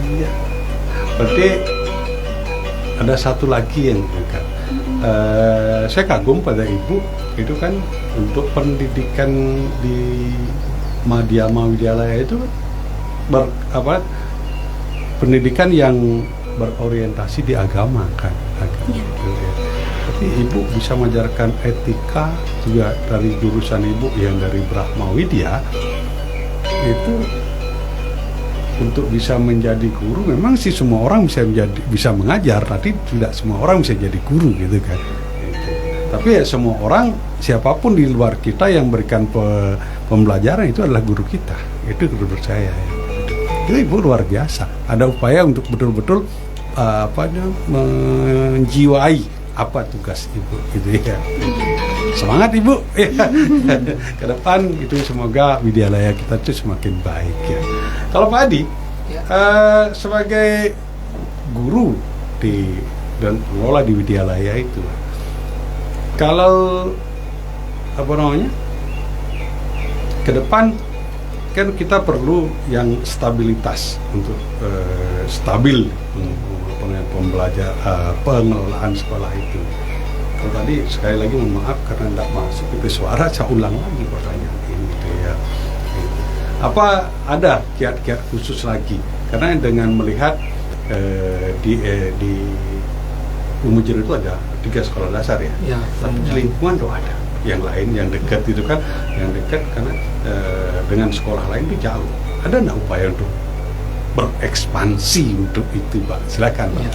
Iya. Berarti ada satu lagi yang juga saya kagum pada ibu itu kan, untuk pendidikan di Madhyama Widyalaya itu pendidikan yang berorientasi di agama kan, Ya. Gitu ya. Tapi ibu bisa mengajarkan etika juga dari jurusan ibu yang dari Brahma Widya itu. Untuk bisa menjadi guru, memang sih semua orang bisa mengajar, tapi tidak semua orang bisa jadi guru gitu kan. Gitu. Tapi ya semua orang, siapapun di luar kita yang berikan pembelajaran itu adalah guru kita. Itu menurut saya. Ya. Itu ibu luar biasa. Ada upaya untuk betul-betul menjiwai apa tugas ibu gitu ya. Semangat ibu ya. Ke depan itu semoga Widyalaya kita itu semakin baik ya. Kalau Pak Adi sebagai guru dan pengelola di Widyalaya itu, kalau ke depan kan kita perlu yang stabilitas untuk stabil pengelolaan sekolah itu. Kalau tadi sekali lagi mohon maaf karena tidak masuk itu suara, saya ulang lagi pertanyaan ini gitu ya. Apa ada kiat-kiat khusus lagi? Karena dengan melihat di Umujir itu ada 3 sekolah dasar ya. Tapi di lingkungan tuh ada yang lain yang dekat itu kan, yang dekat karena dengan sekolah lain itu jauh. Ada nggak upaya untuk berekspansi untuk itu, Pak? Silakan, Pak.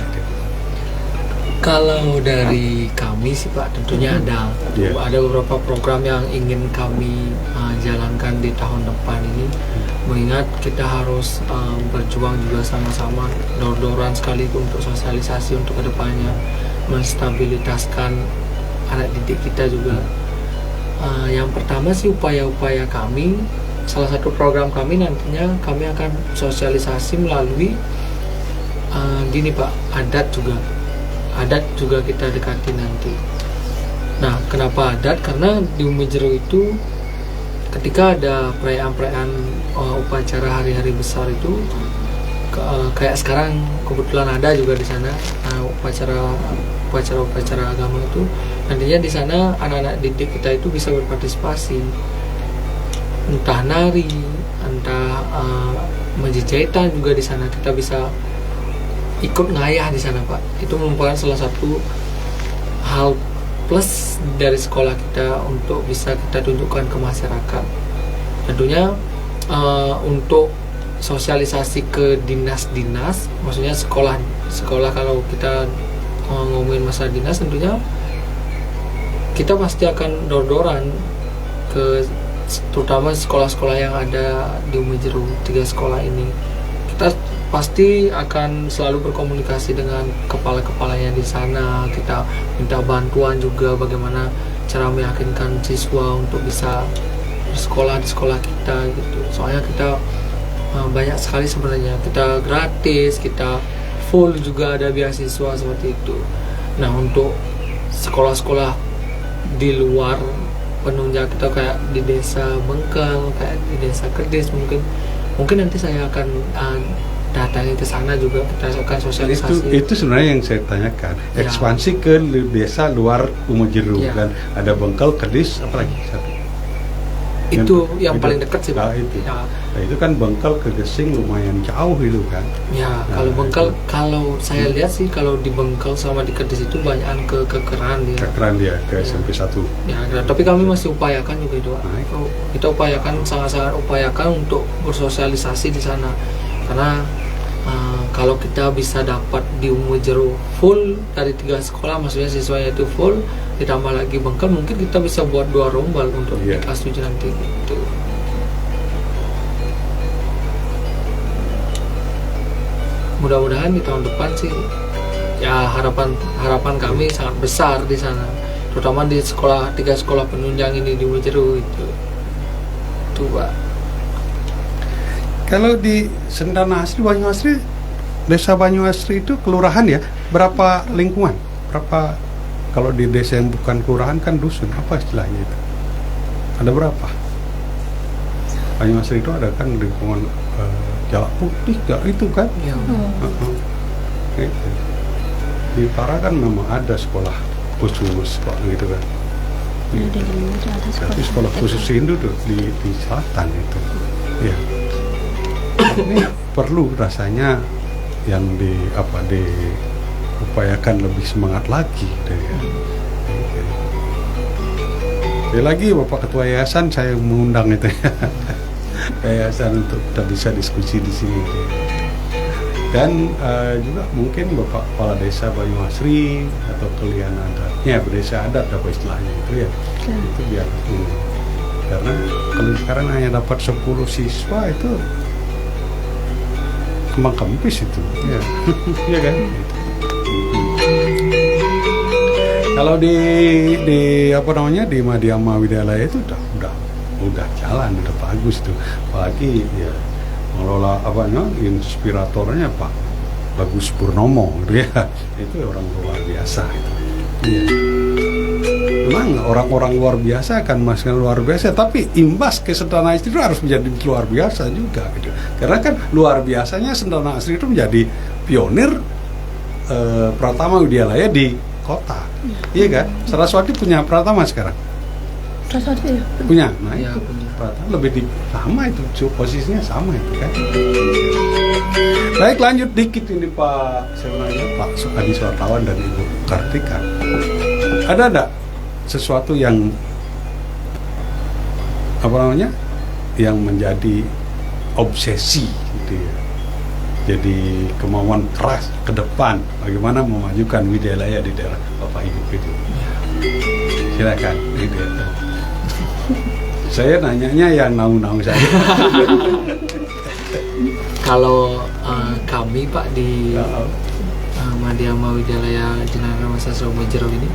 Kalau dari kami sih Pak, tentunya ada beberapa program yang ingin kami jalankan di tahun depan ini. Mengingat kita harus berjuang juga sama-sama, dor-doran sekali untuk sosialisasi untuk kedepannya, menstabilitaskan anak didik kita juga. Yang pertama sih upaya-upaya kami, salah satu program kami nantinya kami akan sosialisasi melalui gini Pak, adat juga kita dekati nanti. Nah, kenapa adat? Karena di Umi Jero itu ketika ada perayaan upacara hari-hari besar itu kayak sekarang kebetulan ada juga di sana upacara agama itu, nantinya di sana anak-anak didik kita itu bisa berpartisipasi, entah nari, entah menjejetan juga di sana kita bisa ikut ngayah di sana Pak. Itu merupakan salah satu hal plus dari sekolah kita untuk bisa kita tunjukkan ke masyarakat. Tentunya untuk sosialisasi ke dinas-dinas, maksudnya sekolah kalau kita ngomongin masalah dinas, tentunya kita pasti akan dor-doran ke terutama sekolah-sekolah yang ada di Umi Jero, 3 sekolah ini. Kita pasti akan selalu berkomunikasi dengan kepala-kepalanya di sana. Kita minta bantuan juga bagaimana cara meyakinkan siswa untuk bisa bersekolah di sekolah kita gitu. Soalnya kita banyak sekali sebenarnya, kita gratis, kita full juga ada beasiswa seperti itu. Nah, untuk sekolah-sekolah di luar penunjang kita kayak di desa Bengkel, kayak di desa Kedis, mungkin nanti saya akan datangi ke sana juga, kita akan sosialisasi. Itu sebenarnya yang saya tanyakan, ekspansi ke desa luar Umi Jero kan, ada Bengkel, Kedis, apa lagi satu? Itu yang paling dekat sih Pak. Nah, itu kan Bengkel ke Gesing lumayan jauh itu kan. Ya, kalau Bengkel, kalau saya lihat sih kalau di Bengkel sama di Kedis itu banyakan ke Kekeran dia. Kekeran dia ke SMP 1. Ya, tapi kami masih upayakan juga itu. Kita upayakan, sangat-sangat upayakan untuk bersosialisasi di sana. Karena kalau kita bisa dapat di Umi Jero full dari 3 sekolah, maksudnya siswanya itu full, ditambah lagi Bengkel, mungkin kita bisa buat 2 rombal untuk di kelas 7 nanti gitu. Mudah-mudahan di tahun depan sih ya harapan kami sangat besar di sana, terutama di 3 sekolah penunjang ini di Umi Jero itu Pak. Kalau di Sentana Asri, Banyu Asri, Desa Banyu Asri itu kelurahan ya, berapa lingkungan? Berapa, kalau di desa yang bukan kelurahan kan dusun, apa istilahnya itu? Ada berapa? Banyu Asri itu ada kan lingkungan Jalak Putih, itu kan? Ya. Gitu. Di Utara kan memang ada sekolah khusus gitu kan. Tapi sekolah khusus Hindu tuh di selatan itu. Ya. Ini perlu rasanya yang diupayakan lebih semangat lagi lagi Bapak Ketua Yayasan, saya mengundang itu ya. Yayasan untuk kita bisa diskusi di sini dan juga mungkin Bapak Kepala Desa Banyu Asri atau kalian adatnya, desa adat apa istilahnya itu ya, itu biar karena kalau sekarang hanya dapat 10 siswa itu kembang kempis itu, ya, ya kan? Kalau di apa namanya di Madhyama Widyalaya itu udah jalan, udah bagus tuh. Apalagi ya mengelola inspiratornya Pak Bagus Purnomo, gitu ya. Itu orang luar biasa itu. Ya. Memang orang-orang luar biasa akan masih luar biasa, tapi imbas ke Sentana Asri itu harus menjadi luar biasa juga gitu. Karena kan luar biasanya Sentana Asri itu menjadi pionir Pratama Widyalaya di kota. Iya kan? Saraswati punya Pratama sekarang. Saraswati punya. Nah, itu Pratama lebih sama itu, posisinya sama itu kan. Baik, lanjut dikit ini Pak, saya nanya Pak Adi Suartawan dan Ibu Kartika. Ada enggak sesuatu yang yang menjadi obsesi gitu ya jadi kemauan keras ke depan bagaimana memajukan Widyalaya di daerah Bapak Ibu itu. Silakan. Saya nanyanya yang naung-naung saja. Kalau kami Pak di Madhyama Widyalaya Jenara Mahasiswa Mojero ini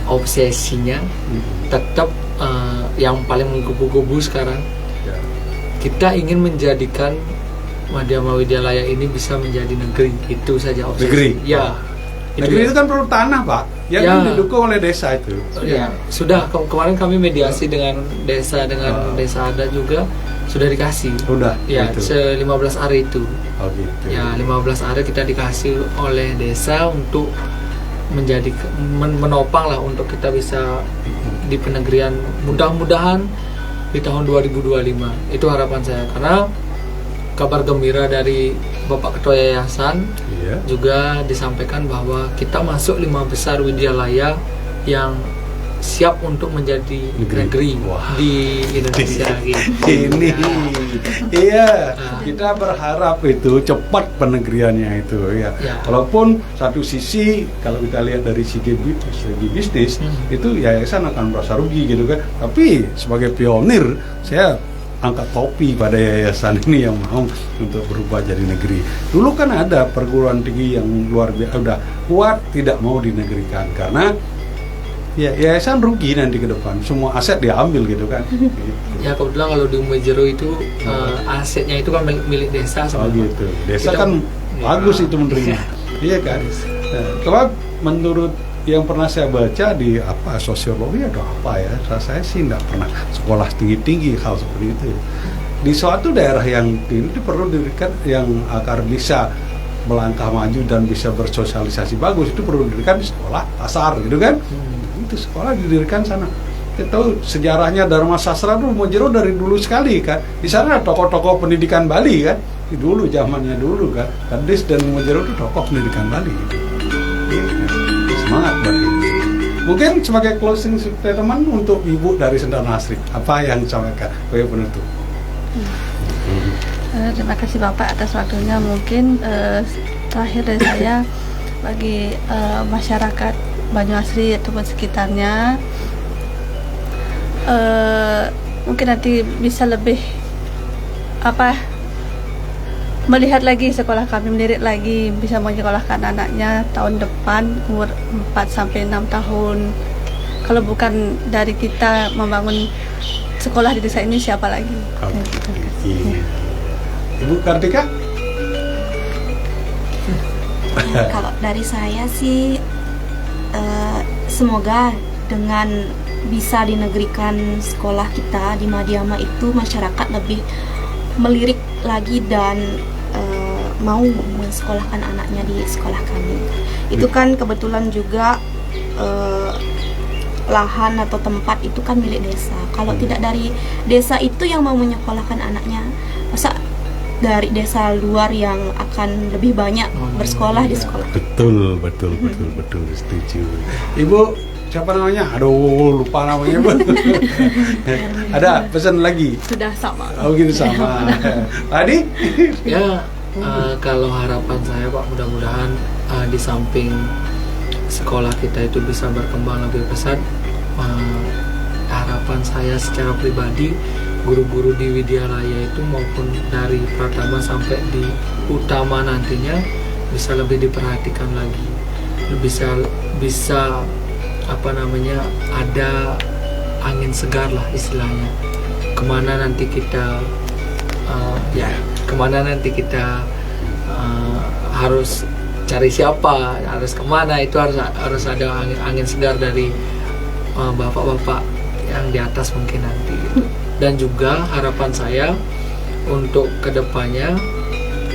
obsesinya tetap yang paling menggebu-gebu sekarang, kita ingin menjadikan Madhyama Widyalaya ini bisa menjadi negeri. Itu saja obsesi. Negeri? Ya. Negeri itu kan perlu tanah, Pak. Yang Ya. kan didukung oleh desa itu. Ya, sudah kemarin kami mediasi dengan desa desa adat juga sudah dikasih. Udah. Ya, gitu. 15 area itu. Oh gitu. Ya, 15 area kita dikasih oleh desa untuk menjadi menopang lah untuk kita bisa di penegrian, mudah-mudahan di tahun 2025. Itu harapan saya, karena kabar gembira dari Bapak Ketua Yayasan juga disampaikan bahwa kita masuk 5 besar Widyalaya yang siap untuk menjadi negeri di Indonesia. Ini, iya, kita berharap itu cepat penegriannya itu ya. Walaupun satu sisi kalau kita lihat dari segi bisnis itu yayasan akan merasa rugi gitu kan. Tapi sebagai pionir saya angkat topi pada yayasan ini yang mau untuk berubah jadi negeri. Dulu kan ada perguruan tinggi yang luar biasa udah kuat tidak mau dinegerikan karena ya yayasan rugi nanti ke depan, semua aset diambil gitu kan. Gitu. Ya kebetulan kalau di Mojero itu asetnya itu kan milik desa. Oh gitu. Desa kita, kan bagus itu menerima. Iya kan. Kalau menurut yang pernah saya baca di sosiologi atau ya, saya sih tidak pernah sekolah tinggi hal seperti itu. Di suatu daerah yang ini perlu didirikan yang agar bisa melangkah maju dan bisa bersosialisasi bagus, itu perlu didirikan di sekolah dasar gitu kan. Itu sekolah didirikan sana. Kita tahu sejarahnya Dharma Sastra itu Mojero dari dulu sekali kan. Di sana ada tokoh-tokoh pendidikan Bali kan. Di dulu zamannya dulu kan. Kadis dan Mojero itu tokoh pendidikan Bali gitu. Semangat buat ini. Mungkin sebagai closing statement untuk Ibu dari Sentana Asri, apa yang disampaikan sebagai penutup? Terima kasih Bapak atas waktunya. Mungkin terakhir dari saya bagi masyarakat Banyuasri ataupun sekitarnya, mungkin nanti bisa lebih melihat lagi sekolah kami, melirik lagi, bisa menyekolahkan anaknya tahun depan umur 4-6 tahun. Kalau bukan dari kita membangun sekolah di desa ini, siapa lagi? Ibu Kartika? Kalau dari saya sih semoga dengan bisa dinegerikan sekolah kita di Madhyama itu masyarakat lebih melirik lagi dan mau mensekolahkan anaknya di sekolah kami. Itu kan kebetulan juga lahan atau tempat itu kan milik desa. Kalau tidak dari desa itu yang mau menyekolahkan anaknya, masa dari desa luar yang akan lebih banyak bersekolah di sekolah. Betul, setuju. Ibu siapa namanya? Aduh, lupa namanya, Bu. Ada pesan lagi? Sudah sama. Oh gitu sama. Tadi? Ya, kalau harapan saya Pak, mudah-mudahan di samping sekolah kita itu bisa berkembang lebih pesat, harapan saya secara pribadi guru-guru di Widyalaya itu maupun dari Pratama sampai di Utama nantinya bisa lebih diperhatikan lagi, bisa ada angin segar lah istilahnya. Kemana nanti kita harus cari siapa, harus kemana, itu harus ada angin segar dari bapak-bapak yang di atas mungkin nanti gitu. Dan juga harapan saya untuk kedepannya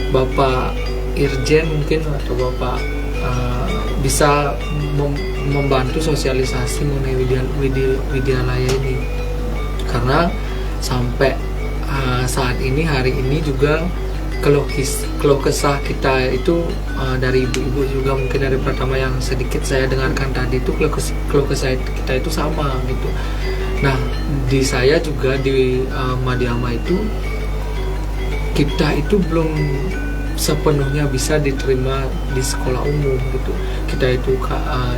Bapak Irjen mungkin atau Bapak bisa membantu sosialisasi mengenai Widyalaya ini, karena sampai saat ini hari ini juga keluh kesah kita itu dari ibu-ibu juga mungkin dari Pratama yang sedikit saya dengarkan tadi itu keluh kesah kita itu sama gitu. Nah di saya juga di Madhyama itu kita itu belum sepenuhnya bisa diterima di sekolah umum gitu. Kita itu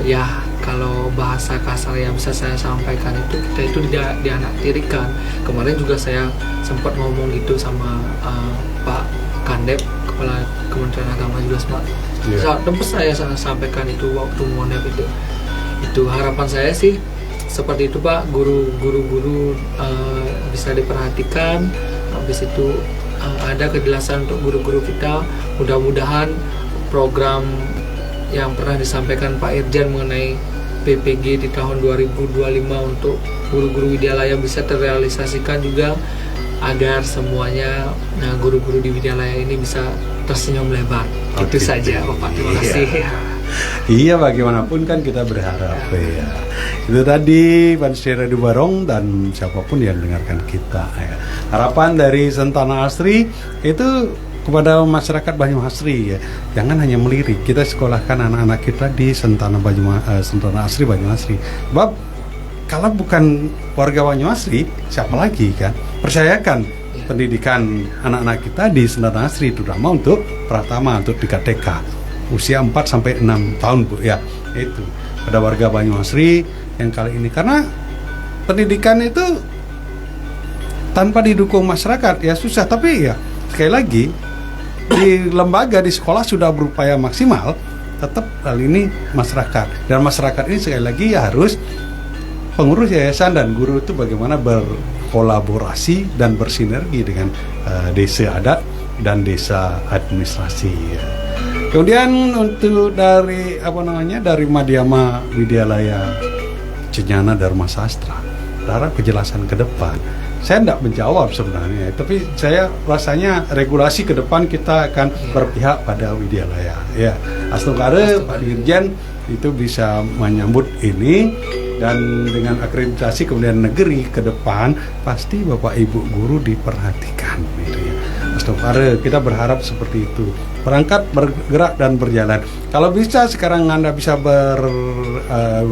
ya kalau bahasa kasar yang bisa saya sampaikan itu, kita itu dianaktirikan. Kemarin juga saya sempat ngomong gitu sama Pak Kandep, Kepala Kementerian Agama juga sempat. Tempat saya sampaikan itu waktu monep itu harapan saya sih seperti itu Pak, guru-guru bisa diperhatikan, habis itu ada kejelasan untuk guru-guru kita. Mudah-mudahan program yang pernah disampaikan Pak Irjen mengenai PPG di tahun 2025 untuk guru-guru Widyalaya bisa terrealisasikan juga, agar semuanya guru-guru di Widyalaya ini bisa tersenyum lebar. Itu saja Bapak, terima kasih. Iya, bagaimanapun kan kita berharap ya. Itu tadi Pansri Radio Barong dan siapapun yang dengarkan kita ya. Harapan dari Sentana Asri itu kepada masyarakat Banyumasri ya. Jangan hanya melirik, kita sekolahkan anak-anak kita di Sentana Asri Banyumasri. Sebab kalau bukan warga Banyumasri, siapa lagi kan? Percayakan pendidikan anak-anak kita di Sentana Asri, terutama untuk Pratama, untuk tingkat TK. Usia 4 sampai 6 tahun Bu ya. Itu pada warga Banyumasri yang kali ini, karena pendidikan itu tanpa didukung masyarakat ya susah. Tapi ya sekali lagi di lembaga, di sekolah sudah berupaya maksimal, tetap hal ini masyarakat, dan masyarakat ini sekali lagi ya harus pengurus yayasan dan guru itu bagaimana berkolaborasi dan bersinergi dengan desa adat dan desa administrasi ya. Kemudian untuk dari dari Madhyama Widyalaya Cenyana Dharma Sastra, berharap kejelasan ke depan. Saya tidak menjawab sebenarnya, tapi saya rasanya regulasi ke depan kita akan berpihak pada Widyalaya. Ya, Astungkare Pak Dirjen itu bisa menyambut ini, dan dengan akreditasi kemudian negeri ke depan pasti Bapak Ibu guru diperhatikan gitu ya. Astungkare, kita berharap seperti itu. Berangkat, bergerak dan berjalan. Kalau bisa sekarang Anda bisa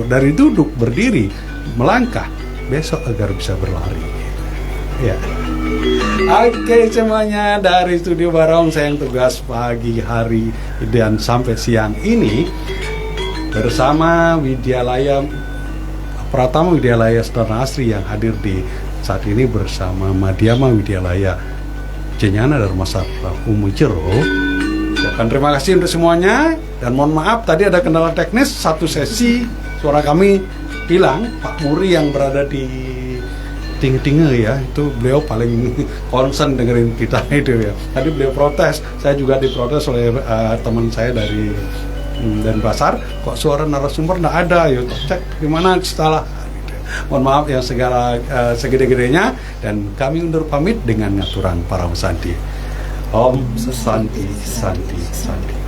dari duduk berdiri, melangkah, besok agar bisa berlari. Ya. Oke semuanya, dari Studio Barong saya yang tugas pagi hari dan sampai siang ini bersama Widyalaya Pratama Widyalaya Sentana Asri yang hadir di saat ini bersama Madhyama Widyalaya Cenyana Dharma Sastra Umujero. Terima kasih untuk semuanya, dan mohon maaf tadi ada kendala teknis, satu sesi suara kami hilang. Pak Muri yang berada di Tinggi ya, itu beliau paling concern dengerin kita itu ya. Tadi beliau protes, saya juga diprotes oleh teman saya dari Denpasar, kok suara narasumber nggak ada, yuk cek gimana salah. Mohon maaf yang segala segede-gedenya, dan kami undur pamit dengan ngaturan para santi. Om Santi Santi Santi.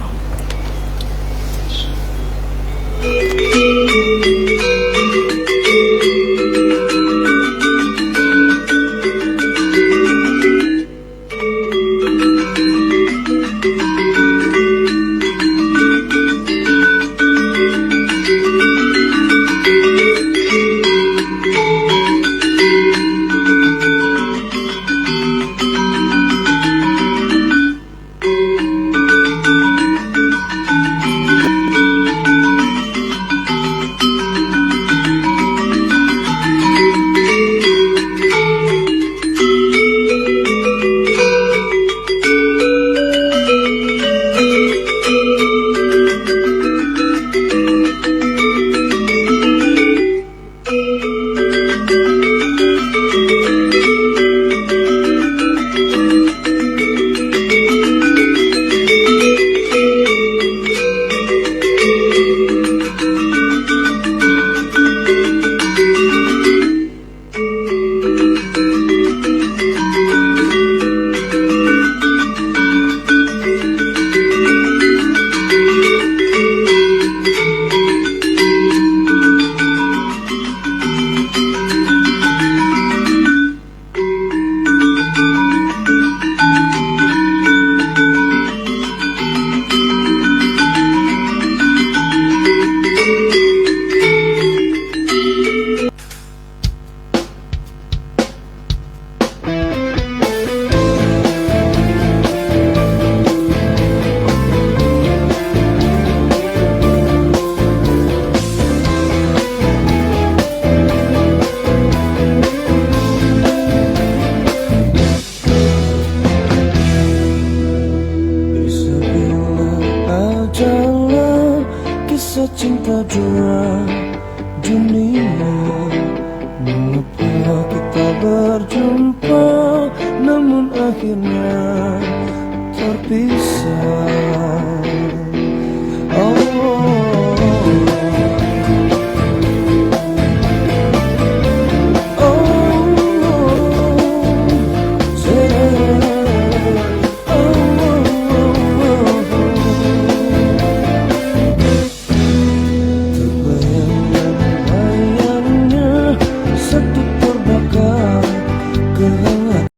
dunia. Mengapa kita berjumpa namun akhirnya terpisah?